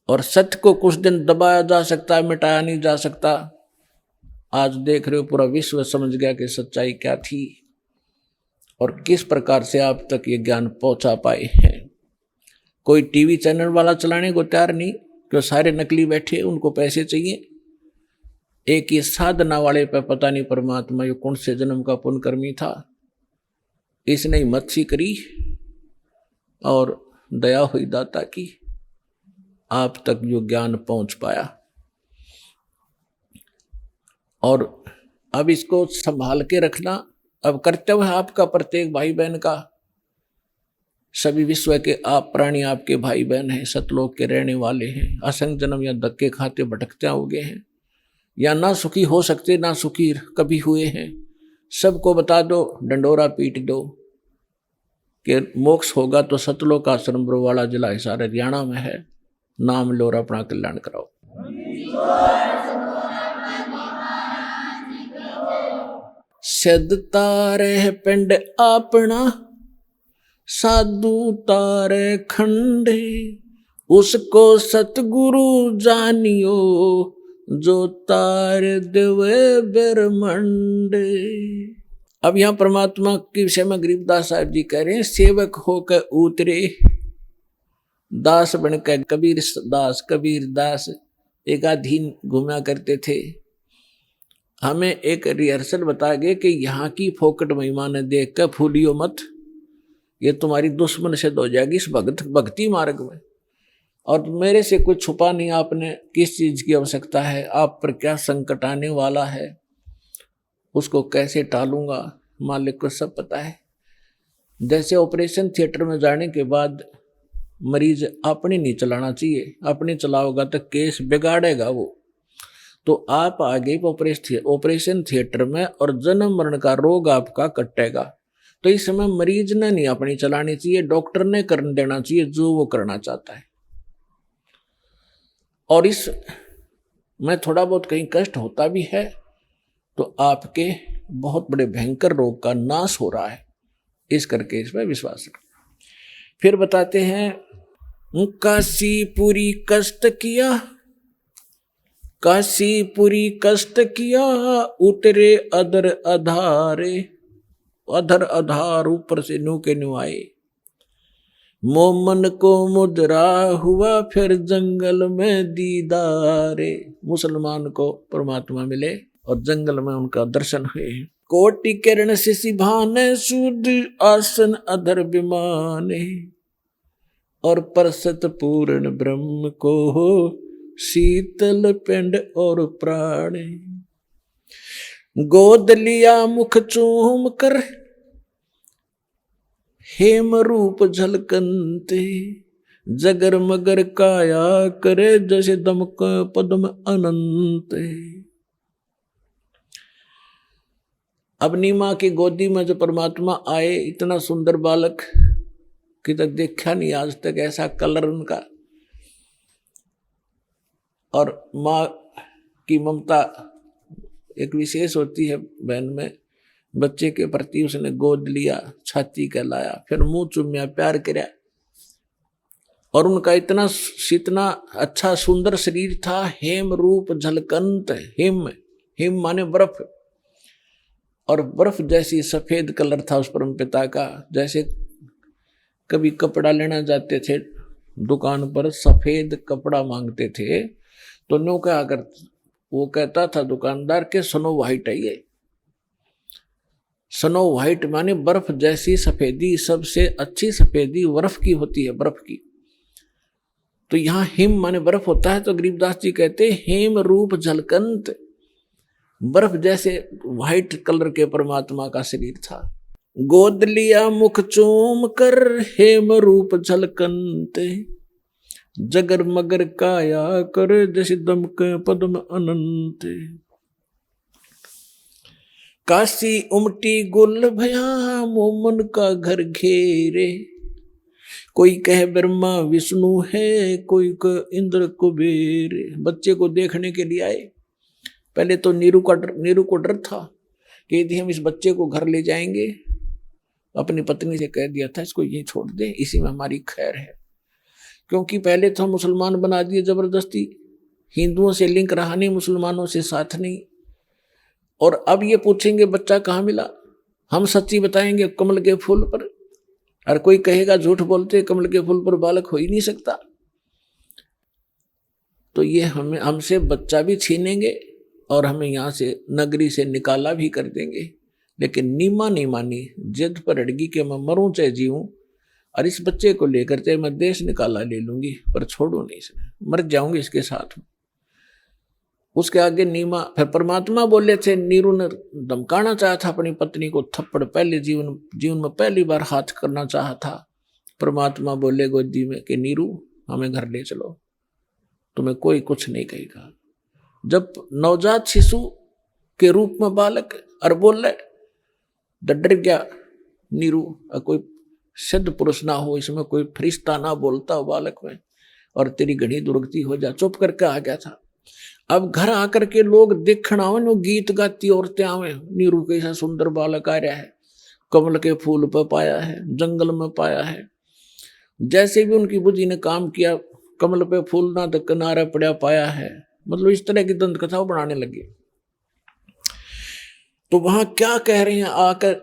B: और सत्य को कुछ दिन दबाया जा सकता है, मिटाया नहीं जा सकता। आज देख रहे हो पूरा विश्व समझ गया कि सच्चाई क्या थी और किस प्रकार से आप तक ये ज्ञान पहुंचा पाए हैं। कोई टीवी चैनल वाला चलाने को तैयार नहीं, क्यों सारे नकली बैठे, उनको पैसे चाहिए। एक ये साधना वाले पे पता नहीं परमात्मा ये कौन से जन्म का पुण्यकर्मी था, इसने ही मच्छी करी और दया हुई दाता की, आप तक जो ज्ञान पहुंच पाया। और अब इसको संभाल के रखना अब कर्तव्य है आपका, प्रत्येक भाई बहन का। सभी विश्व के आप प्राणी आपके भाई बहन हैं, सतलोक के रहने वाले हैं, असंख्य जन्म या धक्के खाते भटकते हो गए हैं, या ना सुखी हो सकते ना सुखी कभी हुए हैं। सबको बता दो, डंडोरा पीट दो कि मोक्ष होगा तो सतलोक आश्रम बरवाला जिला हिसार हरियाणा में है, नाम लो और अपना कल्याण कराओ। सिद्ध तारे पिंड अपना, साधु तारे खंडे, उसको सतगुरु जानियो, जो तार देवे ब्रह्मांड। अब यहाँ परमात्मा के विषय में गरीबदास साहब जी कह रहे हैं, सेवक होकर उतरे दास बनकर कबीर दास एकाधीन घूमा करते थे। हमें एक रिहर्सल बता गए कि यहाँ की फोकट महिमा ने देख कर फूलियो मत, ये तुम्हारी दुश्मन से हो जाएगी इस भक्ति मार्ग में। और मेरे से कुछ छुपा नहीं आपने, किस चीज की आवश्यकता है, आप पर क्या संकट आने वाला है, उसको कैसे टालूंगा, मालिक को सब पता है। जैसे ऑपरेशन थिएटर में जाने के बाद मरीज अपने नहीं चलाना चाहिए, अपने चलाओगा तो केस बिगाड़ेगा वो। तो आप आगे ऑपरेशन थिएटर में और जन्म मरण का रोग आपका कटेगा। तो इस समय मरीज ने नहीं अपनी चलानी चाहिए, डॉक्टर ने कर देना चाहिए जो वो करना चाहता है। और इस में थोड़ा बहुत कहीं कष्ट होता भी है तो आपके बहुत बड़े भयंकर रोग का नाश हो रहा है, इस करके इसमें विश्वास रखें। फिर बताते हैं, काशीपुरी कष्ट किया, काशीपुरी कष्ट किया, उतरे अधर अधारे, अधर अधार ऊपर से न्यू के न्यू आए। मोमन को मुद्रा हुआ फिर जंगल में दीदारे। मुसलमान को परमात्मा मिले और जंगल में उनका दर्शन हुए। कोटि किरण शिशि भाने शुद्ध आसन अधर विमाने, और परसत पूर्ण ब्रह्म को हो शीतल पिंड और प्राण। गोद लिया मुख चूम कर हेम रूप झलकंते, जगर मगर काया करे जैसे दमक पद्म अनंत। अपनी माँ की गोदी में जो परमात्मा आए, इतना सुंदर बालक कि तक देखा नहीं आज तक ऐसा कलर उनका। और माँ की ममता एक विशेष होती है बहन में, बच्चे के प्रति उसने गोद लिया, छाती का लाया, फिर मुंह चुम्या, प्यार किया। और उनका इतना अच्छा सुंदर शरीर था, हेम रूप झलकंत। हिम माने बर्फ, और बर्फ जैसी सफेद कलर था उस परम पिता का। जैसे कभी कपड़ा लेना जाते थे दुकान पर, सफेद कपड़ा मांगते थे तो नो क्या कर, वो कहता था दुकानदार के स्नो व्हाइट है ये। स्नो व्हाइट माने बर्फ जैसी सफेदी, सबसे अच्छी सफेदी बर्फ की होती है, बर्फ की। तो यहाँ हिम माने बर्फ होता है। तो गरीबदास जी कहते हेम रूप झलकंत, बर्फ जैसे व्हाइट कलर के परमात्मा का शरीर था। गोद लिया मुख चूम कर हेम रूप झलकंत, जगर मगर काया कर जैसे दमक पद्म अनंत। काशी उमटी गुल भया मोमन का घर घेरे, कोई कहे ब्रह्मा विष्णु है, कोई कहे इंद्र कुबेर। बच्चे को देखने के लिए आए। पहले तो नीरू को डर था कि यदि हम इस बच्चे को घर ले जाएंगे, अपनी पत्नी से कह दिया था इसको यहीं छोड़ दे, इसी में हमारी खैर है। क्योंकि पहले तो हम मुसलमान बना दिए जबरदस्ती, हिंदुओं से लिंक रहा नहीं, मुसलमानों से साथ नहीं। और अब ये पूछेंगे बच्चा कहाँ मिला, हम सच्ची बताएंगे कमल के फूल पर, और कोई कहेगा झूठ बोलते कमल के फूल पर बालक हो ही नहीं सकता। तो ये हमसे बच्चा भी छीनेंगे और हमें यहाँ से नगरी से निकाला भी कर देंगे। लेकिन नीमा नहीं मानी, जिद पर अड़गी कि मैं मरूं चाहे जीऊं, और इस बच्चे को लेकर चाहे मैं देश निकाला ले लूंगी, पर छोड़ू नहीं इसे, मर जाऊंगी इसके साथ में। उसके आगे नीमा। फिर परमात्मा बोले थे, नीरू ने धमकाना चाहा था अपनी पत्नी को, थप्पड़ पहले जीवन में पहली बार हाथ करना चाहा था। परमात्मा बोले गोदी में कि नीरू हमें घर ले चलो, तुम्हें कोई कुछ नहीं कहेगा। जब नवजात शिशु के रूप में बालक और बोल रहे, डर गया नीरू, कोई सिद्ध पुरुष ना हो इसमें, कोई फरिश्ता ना बोलता हो बालक में, और तेरी घड़ी दुर्गति हो जा, चुप करके आ गया था। अब घर आकर के लोग देखना आवे, वो गीत गाती औरतें आवे, नीरू कैसा सुंदर बालक आ रहा है, कमल के फूल पर पाया है, जंगल में पाया है। जैसे भी उनकी बुद्धि ने काम किया, कमल पे फूल ना तो किनारा पड़ा पाया है, मतलब इस तरह की दंत कथा बनाने लगे। तो वहां क्या कह रहे हैं आकर,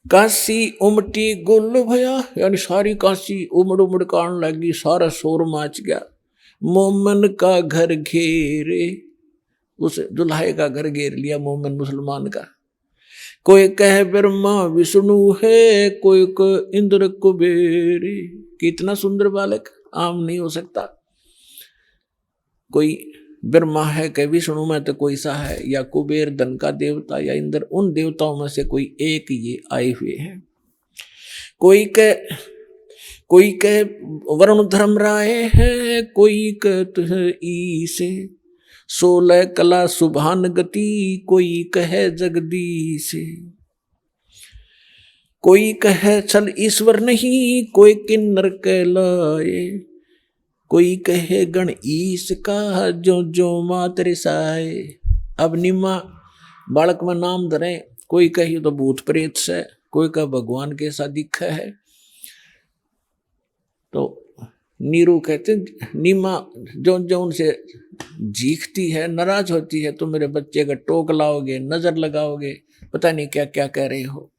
B: काशी उमटी गुल भया, यानी सारी काशी उमड़ उमड़ कान लगी, सारा शोर माच गया। मोमन का घर घेरे, उस दुल्हे का घर घेर लिया मोमन मुसलमान का। कोई कहे ब्रह्मा विष्णु है, कोई को इंद्र कुबेर। कितना सुंदर बालक, आम नहीं हो सकता। कोई ब्रह्मा है कि विष्णु में तो कोई सा है, या कुबेर धन का देवता, या इंद्र, उन देवताओं में से कोई एक ये आए हुए हैं। कोई कह वरुण धर्म राय है, कोई कह ईसे, 16 कला सुभान गति, कोई कहे जगदीश। कोई कहे छल ईश्वर नहीं, कोई किन्नर कहलाए, कोई कहे गण ईश का, जो जो मात रिसाए। अब निम्मा बालक में नाम धरे, कोई कहे तो भूत प्रेत से, कोई कहे भगवान के साथ दिखा है। तो नीरू कहते निम्मा जो जो उनसे जीखती है, नाराज होती है, तो मेरे बच्चे का टोक लाओगे, नजर लगाओगे, पता नहीं क्या क्या कह रहे हो।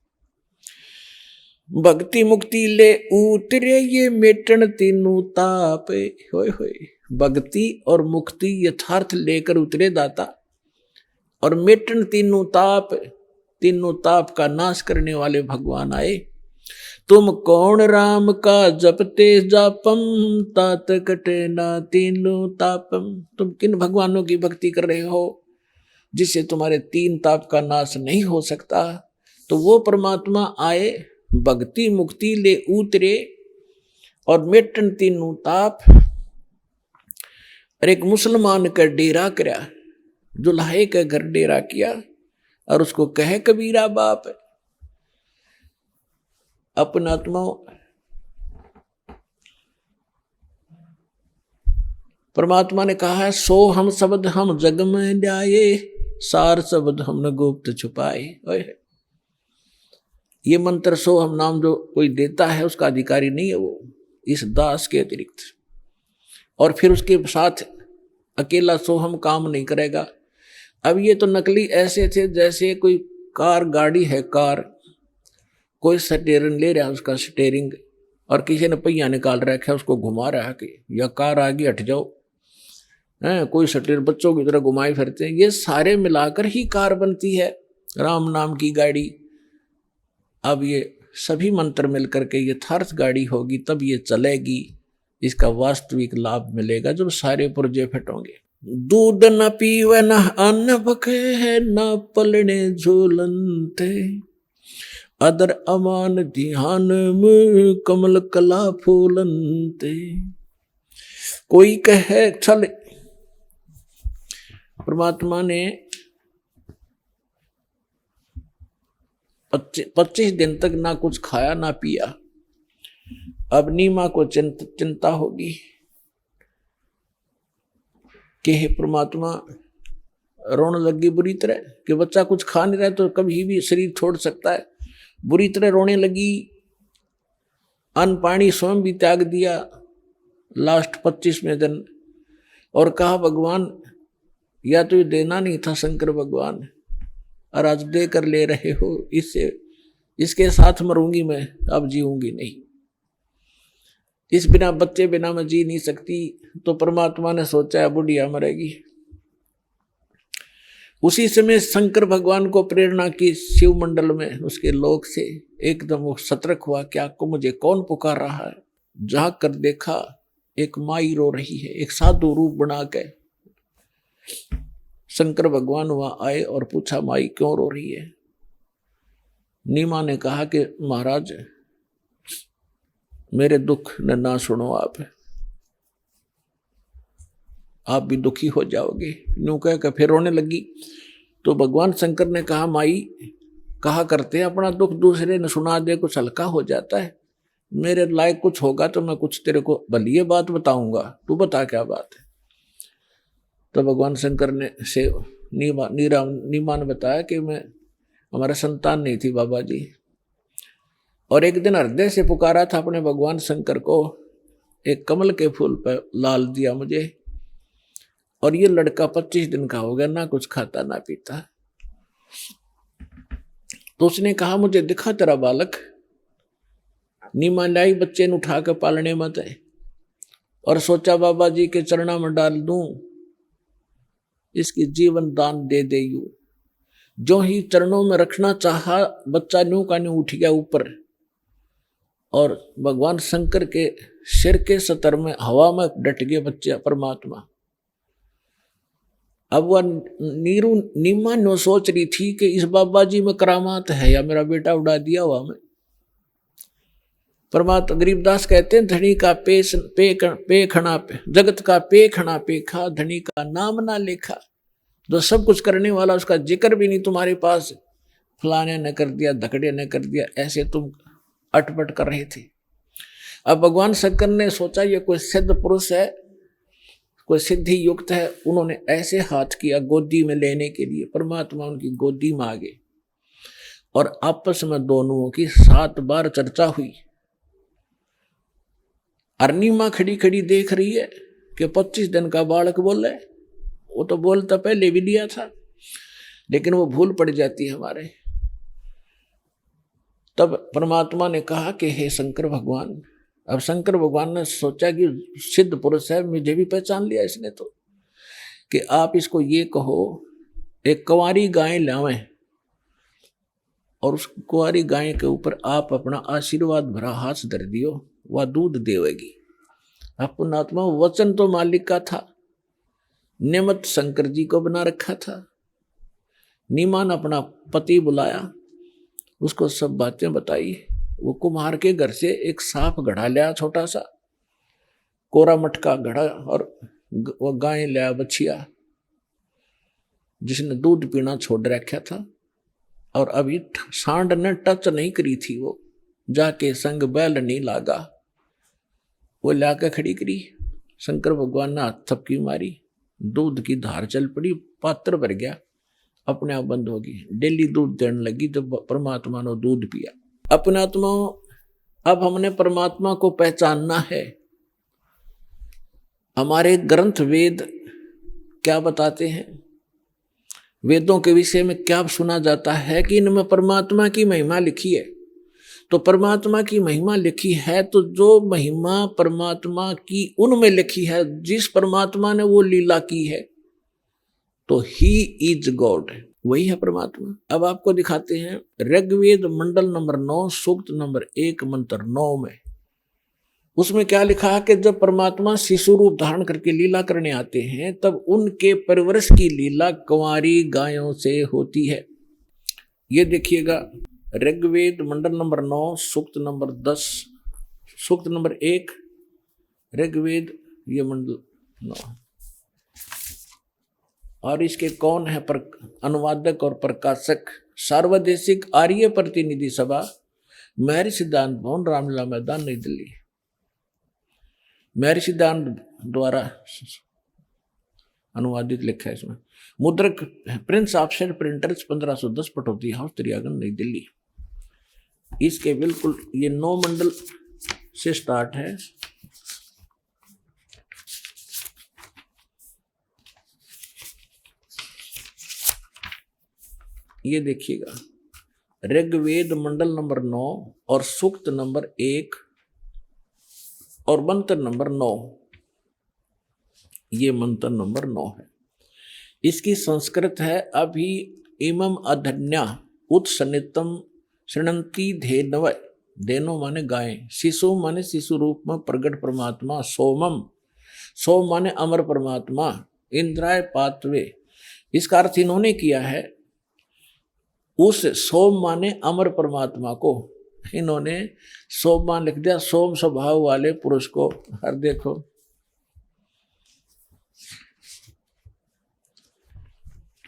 B: भक्ति मुक्ति ले उतरे ये मेटन तीनों ताप। होए होए, भक्ति और मुक्ति यथार्थ लेकर उतरे दाता, और मेटन तीनों ताप, तीनों ताप का नाश करने वाले भगवान आए। तुम कौन राम का जपते जापम, तात कटे ना तीनों तापम। तुम किन भगवानों की भक्ति कर रहे हो जिससे तुम्हारे 3 ताप का नाश नहीं हो सकता। तो वो परमात्मा आए, भक्ति मुक्ति ले उतरे, और मेटन तीनों ताप। और एक मुसलमान का डेरा करा, दुल्हे का घर डेरा किया, और उसको कहे कबीरा बाप। अपना आत्मा परमात्मा ने कहा है, सो हम शब्द हम जग में जाए, सार शब्द हमने गुप्त छुपाए। ये मंत्र सो हम नाम जो कोई देता है उसका अधिकारी नहीं है वो, इस दास के अतिरिक्त। और फिर उसके साथ अकेला सो हम काम नहीं करेगा। अब ये तो नकली ऐसे थे जैसे कोई कार गाड़ी है, कार कोई स्टीयरिंग ले रहा है, उसका स्टीयरिंग, और किसी ने पहिया निकाल रखा है, उसको घुमा रहा है कि या कार आगे हट जाओ, कोई स्टीयर बच्चों की तरह घुमाए फिरते हैं। ये सारे मिलाकर ही कार बनती है, राम नाम की गाड़ी। अब ये सभी मंत्र मिलकर के यथार्थ गाड़ी होगी, तब ये चलेगी, इसका वास्तविक लाभ मिलेगा जब सारे पुर्जे फिटोंगे। दूध न पीवे न अन्न बखे, न पलने झूलनते, अदर अमान ध्यान में कमल कला फूलनते। कोई कहे छल, परमात्मा ने 25 दिन तक ना कुछ खाया ना पिया। अब नीमा को चिंता होगी कि हे परमात्मा, रोने लगी बुरी तरह कि बच्चा कुछ खा नहीं रहा तो कभी भी शरीर छोड़ सकता है। बुरी तरह रोने लगी, अन्न पानी स्वयं भी त्याग दिया लास्ट 25वें दिन, और कहा भगवान या तो ये देना नहीं था शंकर भगवान, और आज दे कर ले रहे हो, इसके साथ मरूंगी मैं, अब जीऊंगी नहीं। इस बिना बच्चे बिना मैं जी नहीं सकती। तो परमात्मा ने सोचा है बुढ़िया मरेगी। उसी समय शंकर भगवान को प्रेरणा की शिव मंडल में उसके लोक से एकदम वो सतर्क हुआ, क्या को मुझे कौन पुकार रहा है। झांक कर देखा, एक माई रो रही है, एक साधु रूप बना के। शंकर भगवान वहां आए और पूछा, माई क्यों रो रही है। नीमा ने कहा कि महाराज मेरे दुख न ना सुनो, आप भी दुखी हो जाओगे। यूं कह कर फिर रोने लगी। तो भगवान शंकर ने कहा, माई कहा करते हैं अपना दुख दूसरे ने सुना दे कुछ हल्का हो जाता है। मेरे लायक कुछ होगा तो मैं कुछ तेरे को भली बात बताऊंगा, तू बता क्या बात है। तो भगवान शंकर ने से नीमा ने बताया कि मैं हमारा संतान नहीं थी बाबा जी, और एक दिन हृदय से पुकारा था अपने भगवान शंकर को। एक कमल के फूल पर लाल दिया मुझे, और ये लड़का 25 दिन का हो गया, ना कुछ खाता ना पीता। तो उसने कहा मुझे दिखा तेरा बालक। नीमा लाई बच्चे ने उठा के पालने मत है, और सोचा बाबा जी के चरणों में डाल दूं, इसकी जीवन दान दे दे यू। जो ही चरणों में रखना चाहा, बच्चा न्यू का न्यू उठ गया ऊपर, और भगवान शंकर के सिर के सतर में हवा में डट गए बच्चे परमात्मा। अब वह नीमा नो सोच रही थी कि इस बाबा जी में करामात है या मेरा बेटा उड़ा दिया हवा में। परमात्मा गरीबदास कहते हैं धनी का पे खना पे, जगत का पे खना पेखा, धनी का नाम ना लेखा। जो सब कुछ करने वाला उसका जिक्र भी नहीं तुम्हारे पास, फलाने ने कर दिया, धकड़े ने कर दिया, ऐसे तुम अटपट कर रहे थे। अब भगवान शंकर ने सोचा ये कोई सिद्ध पुरुष है, कोई सिद्धि युक्त है। उन्होंने ऐसे हाथ किया गोदी में लेने के लिए, परमात्मा उनकी गोदी में आ गए और आपस में दोनों की 7 बार चर्चा हुई। अर्निमा खड़ी खड़ी देख रही है कि 25 दिन का बालक बोल रहा है। वो तो बोलता पहले भी लिया था, लेकिन वो भूल पड़ जाती है हमारे। तब परमात्मा ने कहा कि हे शंकर भगवान। अब शंकर भगवान ने सोचा कि सिद्ध पुरुष है, मुझे भी पहचान लिया इसने तो, कि आप इसको ये कहो एक कुंवारी गाय लावें और उस कुंवारी गाय के ऊपर आप अपना आशीर्वाद भरा हाथ धर दियो, वह दूध देवेगी। पुण्यात्मा वचन तो मालिक का था, नियमत शंकर जी को बना रखा था। नीमा ने अपना पति बुलाया, उसको सब बातें बताई। वो कुम्हार के घर से एक साफ घड़ा लिया, छोटा सा कोरा मटका घड़ा, और वो गाय लिया बछिया जिसने दूध पीना छोड़ रखा था, और अभी सांड ने टच नहीं करी थी। वो जाके संग बैल नहीं लागा, वो लाके खड़ी करी। शंकर भगवान ने हाथ थपकी मारी, दूध की धार चल पड़ी, पात्र भर गया, अपने आप बंद होगी। डेली दूध देने लगी, जब परमात्मा ने दूध पिया। अपने आत्मा, अब हमने परमात्मा को पहचानना है। हमारे ग्रंथ वेद क्या बताते हैं, वेदों के विषय में क्या सुना जाता है कि इनमें परमात्मा की महिमा लिखी है। तो परमात्मा की महिमा लिखी है, तो जो महिमा परमात्मा की उनमें लिखी है, जिस परमात्मा ने वो लीला की है, तो ही इज गॉड, वही है परमात्मा। अब आपको दिखाते हैं ऋग्वेद मंडल नंबर 9 सूक्त नंबर 1 मंत्र 9 में, उसमें क्या लिखा है कि जब परमात्मा शिशु रूप धारण करके लीला करने आते हैं, तब उनके परवरिश की लीला कुंवारी गायों से होती है। ये देखिएगा ऋग्वेद मंडल नंबर 9 सूक्त नंबर 10 सूक्त नंबर 1 ऋग्वेद ये मंडल 9। और इसके कौन है अनुवादक और प्रकाशक, सार्वदेशिक आर्य प्रतिनिधि सभा, महर्षि सिद्धांत भवन, रामलीला मैदान, नई दिल्ली। महर्षि सिद्धांत द्वारा अनुवादित लिखा है इसमें। मुद्रक Prince offset printers 1510 Pataudi house, त्रियागन, नई दिल्ली। इसके बिल्कुल ये 9 मंडल से स्टार्ट है। ये देखिएगा ऋग्वेद मंडल नंबर 9 और सूक्त नंबर 1 और मंत्र नंबर 9। ये मंत्र नंबर 9 है। इसकी संस्कृत है अभी इमम अधन्या उत्सनितम शृणंती धेनव। धेनो माने गाय, शिशु माने शिशु रूप में प्रगट परमात्मा, सोमम सोम माने अमर परमात्मा, इंद्राय पात्वे। इसका अर्थ इन्होंने किया है उस सोम माने अमर परमात्मा को इन्होंने सोम मान लिख दिया, सोम स्वभाव वाले पुरुष को। हर देखो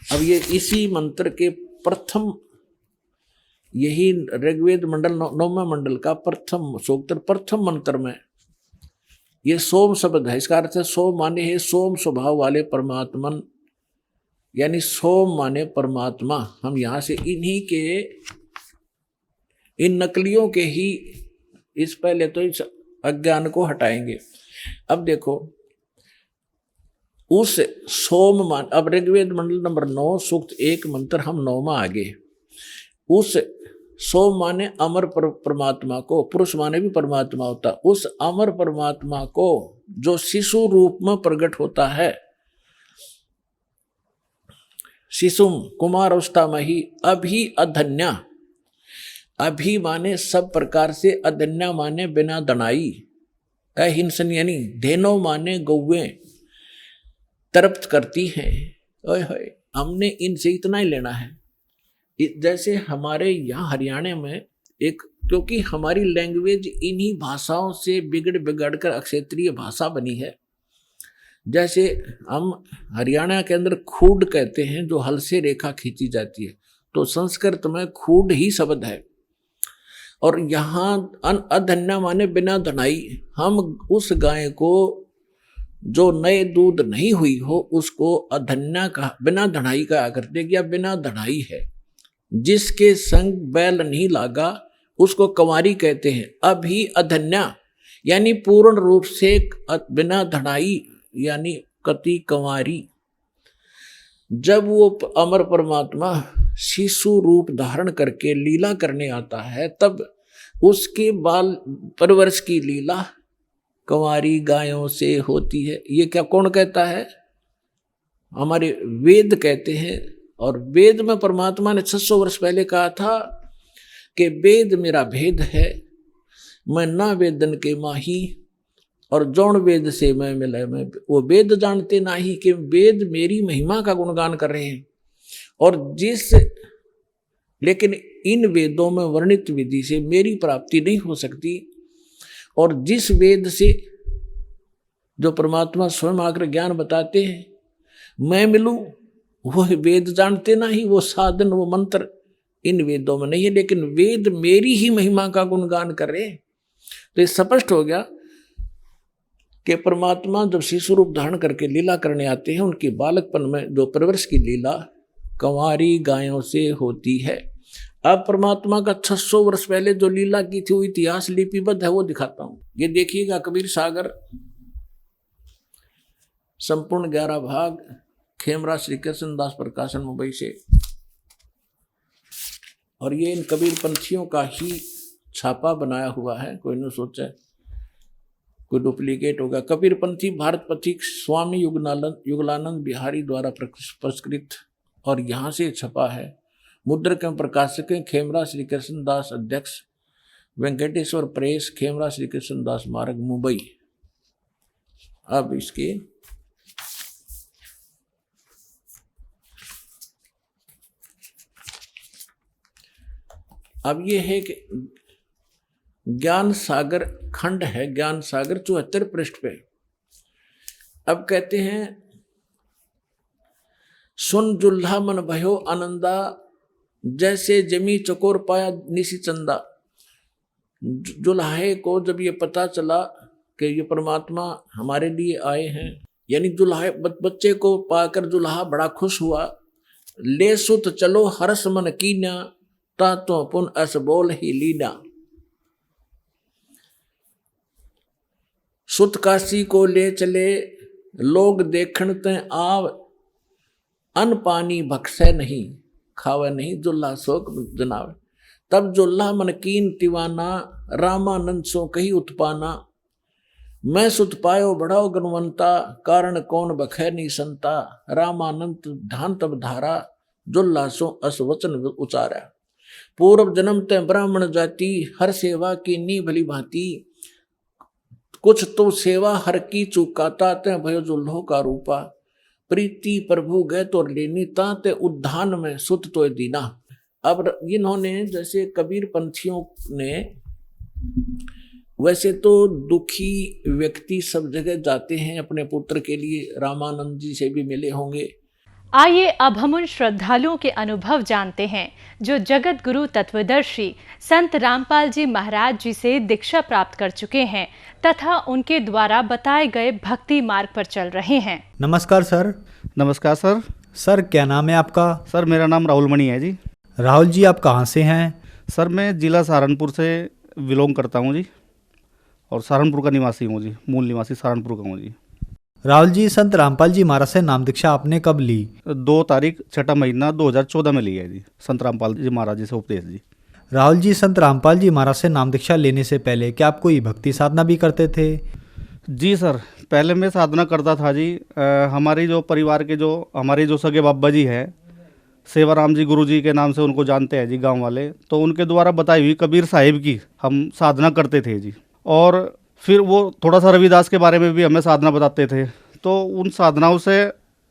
B: अब ये इसी मंत्र के प्रथम, यही ऋग्वेद मंडल 9वें मंडल का प्रथम सूक्त प्रथम मंत्र में ये सोम शब्द है। इसका अर्थ है सोम माने है सोम स्वभाव वाले परमात्मन, यानी सोम माने परमात्मा। हम यहां से इन्हीं के इन नकलियों के ही इस पहले तो इस अज्ञान को हटाएंगे। अब देखो उस सोम मान, अब ऋग्वेद मंडल नंबर 9 सूक्त 1 मंत्र हम 9वां आगे, उस सोम माने अमर परमात्मा को, पुरुष माने भी परमात्मा होता, उस अमर परमात्मा को जो शिशु रूप में प्रकट होता है, शिशुम कुमार अवस्था में ही अभी अधन्या, अभी माने सब प्रकार से, अधन्या माने बिना दनाई, अहिंसन यानी धेनो माने गौवें तृप्त करती हैं। ओए होए, हमने इनसे इतना ही लेना है। जैसे हमारे यहाँ हरियाणा में एक, क्योंकि हमारी लैंग्वेज इन्हीं भाषाओं से बिगड़ कर क्षेत्रीय भाषा बनी है। जैसे हम हरियाणा के अंदर खूड कहते हैं, जो हल से रेखा खींची जाती है, तो संस्कृत में खूड ही शब्द है। और यहाँ अधन्या माने बिना धनाई, हम उस गाय को जो नए दूध नहीं हुई हो उसको अधन्या का, बिना धनाई का करते, क्या बिना धनाई है। जिसके संग बैल नहीं लागा उसको कंवारी कहते हैं। अभी अधन्या यानी पूर्ण रूप से बिना धनाई यानी कति कंवारी। जब वो अमर परमात्मा शिशु रूप धारण करके लीला करने आता है, तब उसके बाल परवरिश की लीला कंवारी गायों से होती है। ये क्या कौन कहता है? हमारे वेद कहते हैं। और वेद में परमात्मा ने 600 वर्ष पहले कहा था कि वेद मेरा भेद है, मैं ना वेदन के माही, और जौन वेद से मैं मिला, मैं वो वेद जानते ना ही कि वेद मेरी महिमा का गुणगान कर रहे हैं। और लेकिन इन वेदों में वर्णित विधि से मेरी प्राप्ति नहीं हो सकती। और जिस वेद से जो परमात्मा स्वयं आकर ज्ञान बताते हैं मैं मिलूं, वो वेद जानते ना ही, वो साधन वो मंत्र इन वेदों में नहीं है, लेकिन वेद मेरी ही महिमा का गुणगान कर रहे। तो ये स्पष्ट हो गया कि परमात्मा जब शिशु रूप धारण करके लीला करने आते हैं, उनकी बालकपन में जो परवरिश की लीला कंवारी गायों से होती है। अब परमात्मा का 600 वर्ष पहले जो लीला की थी वो इतिहास लिपिबद्ध है, वो दिखाता हूं। ये देखिएगा कबीर सागर संपूर्ण 11 भाग, खेमरा श्री कृष्ण दास प्रकाशन मुंबई से। और ये इन कबीर पंथियों का ही छापा बनाया हुआ है, कोई न सोचा कोई डुप्लीकेट होगा। कबीर पंथी भारत पथिक स्वामी युगलानंद बिहारी द्वारा पुरस्कृत, और यहाँ से छपा है। मुद्रक एवं प्रकाशक खेमरा श्री कृष्ण दास, अध्यक्ष वेंकटेश्वर प्रेस, खेमरा श्री कृष्ण दास मार्ग, मुंबई। अब इसके अब ये है कि ज्ञान सागर खंड है, ज्ञान सागर 74 पृष्ठ पे। अब कहते हैं, सुन जुल्हा मन भयो आनंदा, जैसे जमी चकोर पाया निशी चंदा। जुल्हे को जब ये पता चला कि ये परमात्मा हमारे लिए आए हैं, यानी जुल्हा बच्चे को पाकर जुल्हा बड़ा खुश हुआ। ले सुत चलो हर्ष मन कीना, ता तो पुन अस बोल ही लीना। सुत काशी को ले चले, लोग देखण ते आव, अन्न पानी भक्षय नहीं, खावे नहीं, जुल्हा शोक जनावे। तब जुल्हा मन कीन तिवाना, रामानंद सो कही उत्पाना। मैं सुत पायो बढ़ाओ गुणवंता, कारण कौन बखै नहीं संता। रामानंद ध्यान तब धारा, जुल्हा सो अस वचन उचारा। पूर्व जन्म ते ब्राह्मण जाति, हर सेवा की नी भली भांति। कुछ तो सेवा हर की चुकाता, ते भयो जुल्हो का रूपा। प्रीति प्रभु गए तो लेनी, ताते उद्धान में सुत तो दीना। अब इन्होंने, जैसे कबीर पंथियों ने, वैसे तो दुखी व्यक्ति सब जगह जाते हैं अपने पुत्र के लिए, रामानंद जी से भी मिले होंगे।
C: आइए अब हम उन श्रद्धालुओं के अनुभव जानते हैं जो जगत गुरु तत्वदर्शी संत रामपाल जी महाराज जी से दीक्षा प्राप्त कर चुके हैं तथा उनके द्वारा बताए गए भक्ति मार्ग पर चल रहे हैं।
D: नमस्कार सर।
E: नमस्कार सर।
D: सर क्या नाम है आपका?
E: सर मेरा नाम राहुल मणि है जी।
D: राहुल जी आप कहाँ से हैं?
E: सर मैं जिला सहारनपुर से बिलोंग करता हूँ जी, और सहारनपुर का निवासी हूँ जी, मूल निवासी सहारनपुर का हूँ जी।
D: राहुल जी, संत रामपाल जी महाराज से नाम दीक्षा आपने कब ली?
E: 2 तारीख 6 महीना 2014 में ली है जी, संत रामपाल जी महाराज जी से उपदेश जी।
D: राहुल जी, संत रामपाल जी महाराज से नाम दीक्षा लेने से पहले क्या आप कोई भक्ति साधना भी करते थे?
E: जी सर, पहले मैं साधना करता था जी। हमारी जो परिवार के जो हमारे जो सगे बाबा जी हैं, सेवाराम जी गुरु जी के नाम से उनको जानते हैं जी गांव वाले, तो उनके द्वारा बताई हुई कबीर साहिब की हम साधना करते थे जी। और फिर वो थोड़ा सा रविदास के बारे में भी हमें साधना बताते थे, तो उन साधनाओं से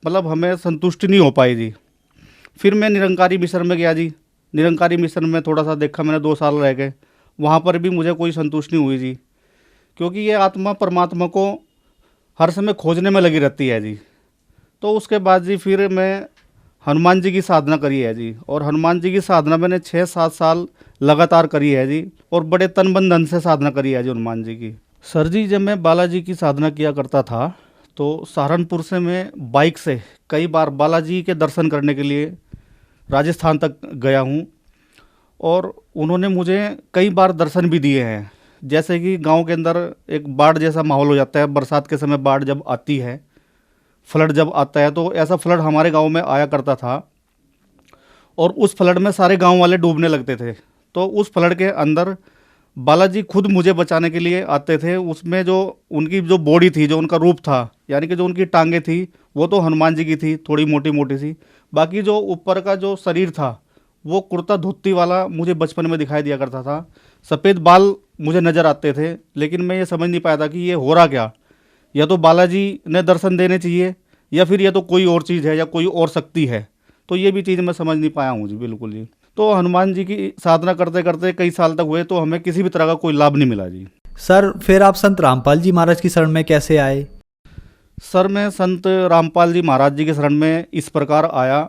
E: मतलब हमें संतुष्टि नहीं हो पाई जी। फिर मैं निरंकारी मिशन में गया जी। निरंकारी मिशन में थोड़ा सा देखा मैंने, 2 साल रह गए, वहाँ पर भी मुझे कोई संतुष्टि नहीं हुई जी, क्योंकि ये आत्मा परमात्मा को हर समय खोजने में लगी रहती है जी। तो उसके बाद जी फिर मैं हनुमान जी की साधना करी है जी, और हनुमान जी की साधना मैंने 6-7 साल लगातार करी है जी, और बड़े तन मन धन से साधना करी है जी हनुमान जी की। सर जी, जब मैं बालाजी की साधना किया करता था तो सहारनपुर से मैं बाइक से कई बार बालाजी के दर्शन करने के लिए राजस्थान तक गया हूँ, और उन्होंने मुझे कई बार दर्शन भी दिए हैं। जैसे कि गांव के अंदर एक बाढ़ जैसा माहौल हो जाता है, बरसात के समय बाढ़ जब आती है, फ्लड जब आता है, तो ऐसा फ्लड हमारे गांव में आया करता था, और उस फ्लड में सारे गांव वाले डूबने लगते थे। तो उस फ्लड के अंदर बालाजी खुद मुझे बचाने के लिए आते थे। उसमें जो उनकी जो बॉडी थी, जो उनका रूप था, यानी कि जो उनकी टांगें थी, वो तो हनुमान जी की थी, थोड़ी मोटी मोटी सी। बाकी जो ऊपर का जो शरीर था, वो कुर्ता धोती वाला मुझे बचपन में दिखाई दिया करता था। सफ़ेद बाल मुझे नज़र आते थे, लेकिन मैं ये समझ नहीं पाया था कि ये हो रहा क्या। या तो बालाजी ने दर्शन देने चाहिए, या फिर ये तो कोई और चीज़ है, या कोई और शक्ति है। तो ये भी चीज़ मैं समझ नहीं पाया हूँ जी, बिल्कुल जी। तो हनुमान जी की साधना करते करते कई साल तक हुए, तो हमें किसी भी तरह का कोई लाभ नहीं मिला जी।
D: सर, फिर आप संत रामपाल जी महाराज की शरण में कैसे आए?
E: सर, मैं संत रामपाल जी महाराज जी के शरण में इस प्रकार आया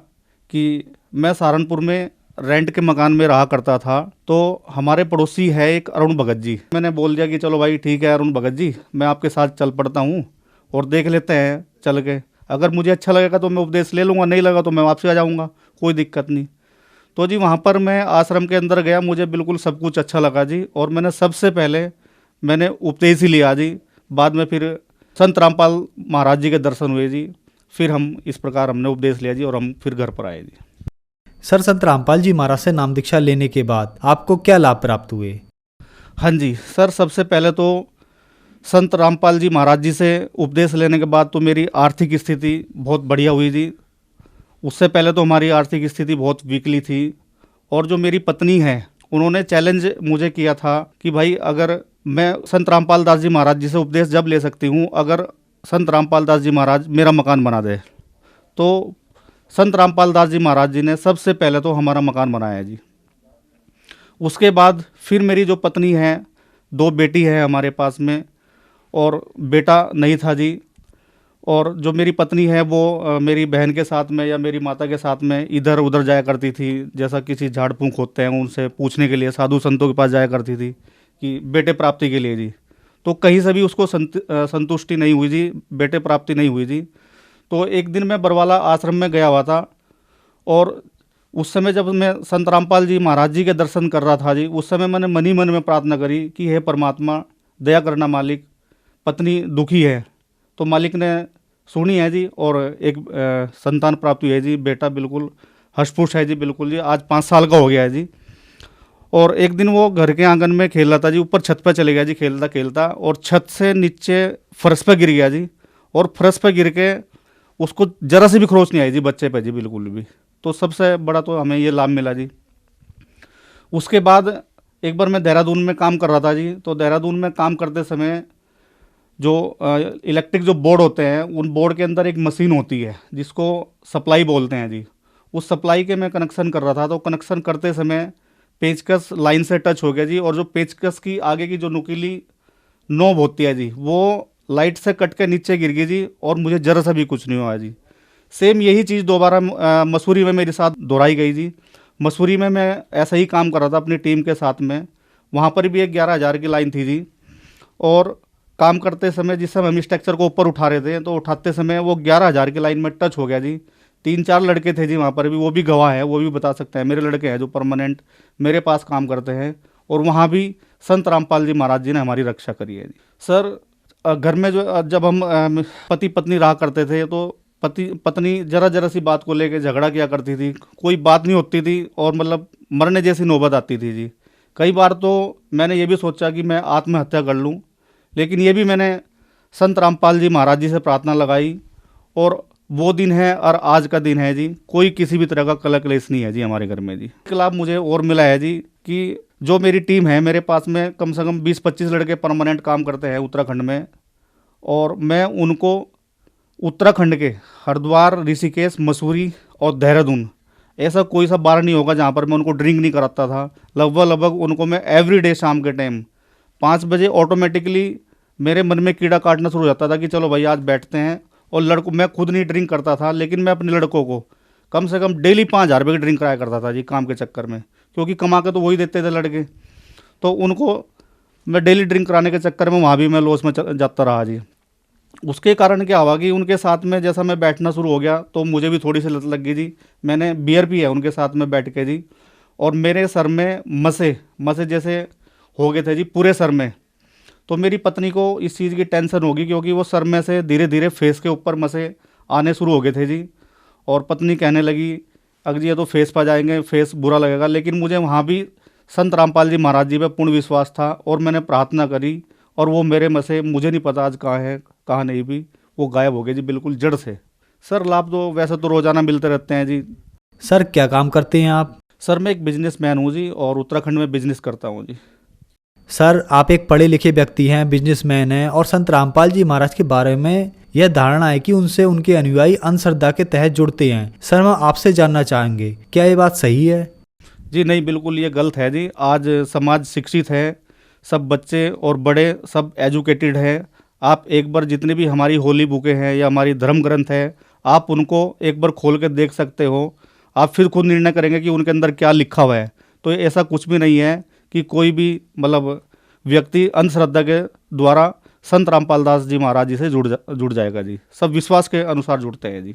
E: कि मैं सहारनपुर में रेंट के मकान में रहा करता था। तो हमारे पड़ोसी है एक अरुण भगत जी। मैंने बोल दिया कि चलो भाई ठीक है अरुण भगत जी, मैं आपके साथ चल पड़ता हूँ और देख लेते हैं चल के। अगर मुझे अच्छा लगेगा तो मैं उपदेश ले लूँगा, नहीं लगा तो मैं वापस आ जाऊँगा, कोई दिक्कत नहीं। तो जी वहाँ पर मैं आश्रम के अंदर गया, मुझे बिल्कुल सब कुछ अच्छा लगा जी, और मैंने सबसे पहले मैंने उपदेश ही लिया जी। बाद में फिर संत रामपाल महाराज जी के दर्शन हुए जी। फिर हम इस प्रकार हमने उपदेश लिया जी, और हम फिर घर पर आए जी।
D: सर, संत रामपाल जी महाराज से नाम दीक्षा लेने के बाद आपको क्या लाभ प्राप्त हुए?
E: हाँ जी सर, सबसे पहले तो संत रामपाल जी महाराज जी से उपदेश लेने के बाद तो मेरी आर्थिक स्थिति बहुत बढ़िया हुई जी। उससे पहले तो हमारी आर्थिक स्थिति बहुत वीकली थी। और जो मेरी पत्नी है, उन्होंने चैलेंज मुझे किया था कि भाई अगर मैं संत रामपाल दास जी महाराज जी से उपदेश जब ले सकती हूँ, अगर संत रामपाल दास जी महाराज मेरा मकान बना दे। तो संत रामपाल दास जी महाराज जी ने सबसे पहले तो हमारा मकान बनाया जी। उसके बाद फिर मेरी जो पत्नी है, 2 बेटी है हमारे पास में, और बेटा नहीं था जी। और जो मेरी पत्नी है वो मेरी बहन के साथ में या मेरी माता के साथ में इधर उधर जाया करती थी, जैसा किसी झाड़ फूंक होते हैं उनसे पूछने के लिए, साधु संतों के पास जाया करती थी कि बेटे प्राप्ति के लिए जी। तो कहीं से भी उसको संतुष्टि नहीं हुई जी, बेटे प्राप्ति नहीं हुई जी। तो एक दिन मैं बरवाला आश्रम में गया हुआ था, और उस समय जब मैं संत रामपाल जी महाराज जी के दर्शन कर रहा था जी, उस समय मैंने मन ही मन में प्रार्थना करी कि हे परमात्मा दया करना मालिक, पत्नी दुखी है। तो मालिक ने सुनी है जी, और एक संतान प्राप्त हुई है जी। बेटा बिल्कुल हष्टपुष्ट है जी, बिल्कुल जी, आज 5 साल का हो गया है जी। और एक दिन वो घर के आंगन में खेल रहा था जी, ऊपर छत पर चले गया जी खेलता खेलता, और छत से नीचे फर्श पर गिर गया जी। और फर्श पर गिर के उसको जरा सी भी खरोच नहीं आई जी बच्चे पे जी, बिल्कुल भी। तो सबसे बड़ा तो हमें ये लाभ मिला जी। उसके बाद एक बार मैं देहरादून में काम कर रहा था जी। तो देहरादून में काम करते समय जो इलेक्ट्रिक जो बोर्ड होते हैं, उन बोर्ड के अंदर एक मशीन होती है जिसको सप्लाई बोलते हैं जी। उस सप्लाई के मैं कनेक्शन कर रहा था। तो कनेक्शन करते समय पेचकस लाइन से टच हो गया जी, और जो पेचकस की आगे की जो नुकीली नोब होती है जी, वो लाइट से कट के नीचे गिर गई जी, और मुझे जरा सा भी कुछ नहीं हुआ जी। सेम यही चीज़ दोबारा मसूरी में मेरे साथ दोहराई गई जी। मसूरी में मैं ऐसा ही काम कर रहा था अपनी टीम के साथ में। वहाँ पर भी एक 11,000 की लाइन थी जी। और काम करते समय जिस समय हम स्ट्रक्चर को ऊपर उठा रहे थे, तो उठाते समय वो 11,000 की लाइन में टच हो गया जी। 3-4 लड़के थे जी वहाँ पर भी, वो भी गवाह है, वो भी बता सकते हैं, मेरे लड़के हैं जो परमानेंट मेरे पास काम करते हैं। और वहाँ भी संत रामपाल जी महाराज जी ने हमारी रक्षा करी है जी। सर, घर में जो जब हम पति पत्नी रहा करते थे तो पति पत्नी जरा जरा सी बात को लेके झगड़ा किया करती थी, कोई बात नहीं होती थी और मतलब मरने जैसी नौबत आती थी जी। कई बार तो मैंने ये भी सोचा कि मैं आत्महत्या कर लूं, लेकिन ये भी मैंने संत रामपाल जी महाराज जी से प्रार्थना लगाई और वो दिन है और आज का दिन है जी, कोई किसी भी तरह का कलह क्लेश नहीं है जी हमारे घर में जी। एक लाभ मुझे और मिला है जी कि जो मेरी टीम है, मेरे पास में कम से कम 20-25 लड़के परमानेंट काम करते हैं उत्तराखंड में, और मैं उनको उत्तराखंड के हरिद्वार, ऋषिकेश, मसूरी और देहरादून, ऐसा कोई सा बार नहीं होगा जहाँ पर मैं उनको ड्रिंक नहीं कराता था। लगभग उनको मैं एवरी डे शाम के टाइम 5 बजे ऑटोमेटिकली मेरे मन में कीड़ा काटना शुरू हो जाता था कि चलो भाई आज बैठते हैं। और लड़कों, मैं खुद नहीं ड्रिंक करता था, लेकिन मैं अपने लड़कों को कम से कम डेली 5,000 रुपये की ड्रिंक कराया करता था जी, काम के चक्कर में, क्योंकि कमा के तो वही देते थे लड़के। तो उनको मैं डेली ड्रिंक कराने के चक्कर में वहाँ भी मैं लॉस में जाता रहा जी। उसके कारण क्या हुआ कि उनके साथ में जैसा मैं बैठना शुरू हो गया तो मुझे भी थोड़ी सी लत लग गई जी। मैंने बियर पी है उनके साथ में बैठ के जी, और मेरे सर में मसे जैसे हो गए थे जी पूरे सर में। तो मेरी पत्नी को इस चीज़ की टेंशन होगी, क्योंकि वो सर में से धीरे धीरे फेस के ऊपर मसे आने शुरू हो गए थे जी। और पत्नी कहने लगी अगर ये तो फेस पर जाएंगे, फेस बुरा लगेगा। लेकिन मुझे वहाँ भी संत रामपाल जी महाराज जी पे पूर्ण विश्वास था और मैंने प्रार्थना करी, और वो मेरे मसे, मुझे नहीं पता आज कहाँ है कहाँ नहीं, भी वो गायब हो गए जी बिल्कुल जड़ से। सर लाभ तो वैसे तो रोज़ाना मिलते रहते हैं जी।
D: सर क्या काम करते हैं आप?
E: सर मैं एक बिजनेसमैन हूँ जी, और उत्तराखंड में बिजनेस करता हूँ जी।
D: सर आप एक पढ़े लिखे व्यक्ति हैं, बिजनेसमैन हैं, और संत रामपाल जी महाराज के बारे में यह धारणा है कि उनसे उनके अनुयायी अंधश्रद्धा के तहत जुड़ते हैं। सर मैं आपसे जानना चाहेंगे, क्या ये बात सही है?
E: जी नहीं, बिल्कुल ये गलत है जी। आज समाज शिक्षित है, सब बच्चे और बड़े सब एजुकेटेड हैं। आप एक बार जितनी भी हमारी होली बुकें हैं या हमारी धर्म ग्रंथ है, आप उनको एक बार खोल के देख सकते हो। आप फिर खुद निर्णय करेंगे कि उनके अंदर क्या लिखा हुआ है। तो ऐसा कुछ भी नहीं है कि कोई भी मतलब व्यक्ति अंधश्रद्धा के द्वारा संत रामपाल दास जी महाराज जी से जुड़ जाएगा जी। सब विश्वास के अनुसार जुड़ते हैं जी।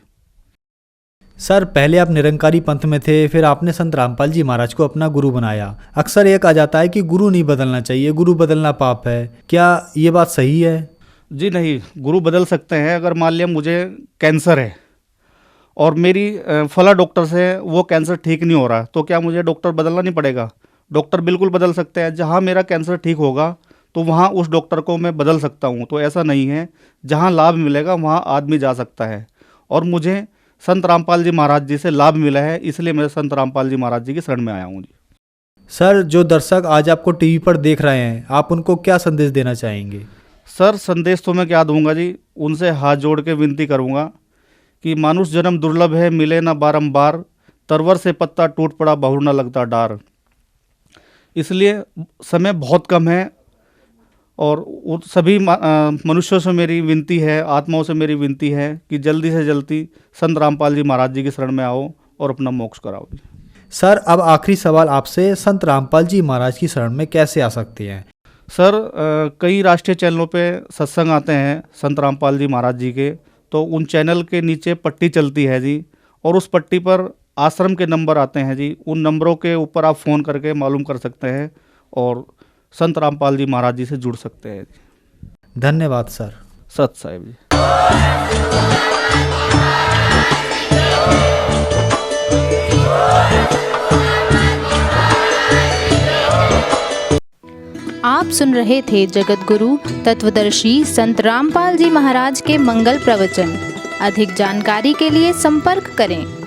D: सर पहले आप निरंकारी पंथ में थे, फिर आपने संत रामपाल जी महाराज को अपना गुरु बनाया। अक्सर ये कहा जाता है कि गुरु नहीं बदलना चाहिए, गुरु बदलना पाप है, क्या ये बात सही है?
E: जी नहीं, गुरु बदल सकते हैं। अगर मान लिया मुझे कैंसर है और मेरी फला डॉक्टर से वो कैंसर ठीक नहीं हो रहा, तो क्या मुझे डॉक्टर बदलना नहीं पड़ेगा? डॉक्टर बिल्कुल बदल सकते हैं। जहाँ मेरा कैंसर ठीक होगा तो वहाँ उस डॉक्टर को मैं बदल सकता हूँ। तो ऐसा नहीं है, जहाँ लाभ मिलेगा वहाँ आदमी जा सकता है। और मुझे संत रामपाल जी महाराज जी से लाभ मिला है, इसलिए मैं संत रामपाल जी महाराज जी की शरण में आया हूँ जी।
D: सर जो दर्शक आज आपको टीवी पर देख रहे हैं, आप उनको क्या संदेश देना चाहेंगे?
E: सर संदेश तो मैं क्या दूंगा जी, उनसे हाथ जोड़ के विनती करूंगा कि मानुष जन्म दुर्लभ है, मिले ना बारंबार, तरवर से पत्ता टूट पड़ा बहुर न लगता डार। इसलिए समय बहुत कम है, और सभी मनुष्यों से मेरी विनती है, आत्माओं से मेरी विनती है कि जल्दी से जल्दी संत रामपाल जी महाराज जी की शरण में आओ और अपना मोक्ष कराओ जी।
D: सर अब आखिरी सवाल आपसे, संत रामपाल जी महाराज की शरण में कैसे आ सकते हैं?
E: सर कई राष्ट्रीय चैनलों पे सत्संग आते हैं संत रामपाल जी महाराज जी के, तो उन चैनल के नीचे पट्टी चलती है जी, और उस पट्टी पर आश्रम के नंबर आते हैं जी। उन नंबरों के ऊपर आप फ़ोन करके मालूम कर सकते हैं और संत रामपाल जी महाराज जी से जुड़ सकते हैं जी।
D: धन्यवाद सर।
E: सत साहिब जी।
F: आप सुन रहे थे जगत गुरु तत्वदर्शी संत रामपाल जी महाराज के मंगल प्रवचन। अधिक जानकारी के लिए संपर्क करें।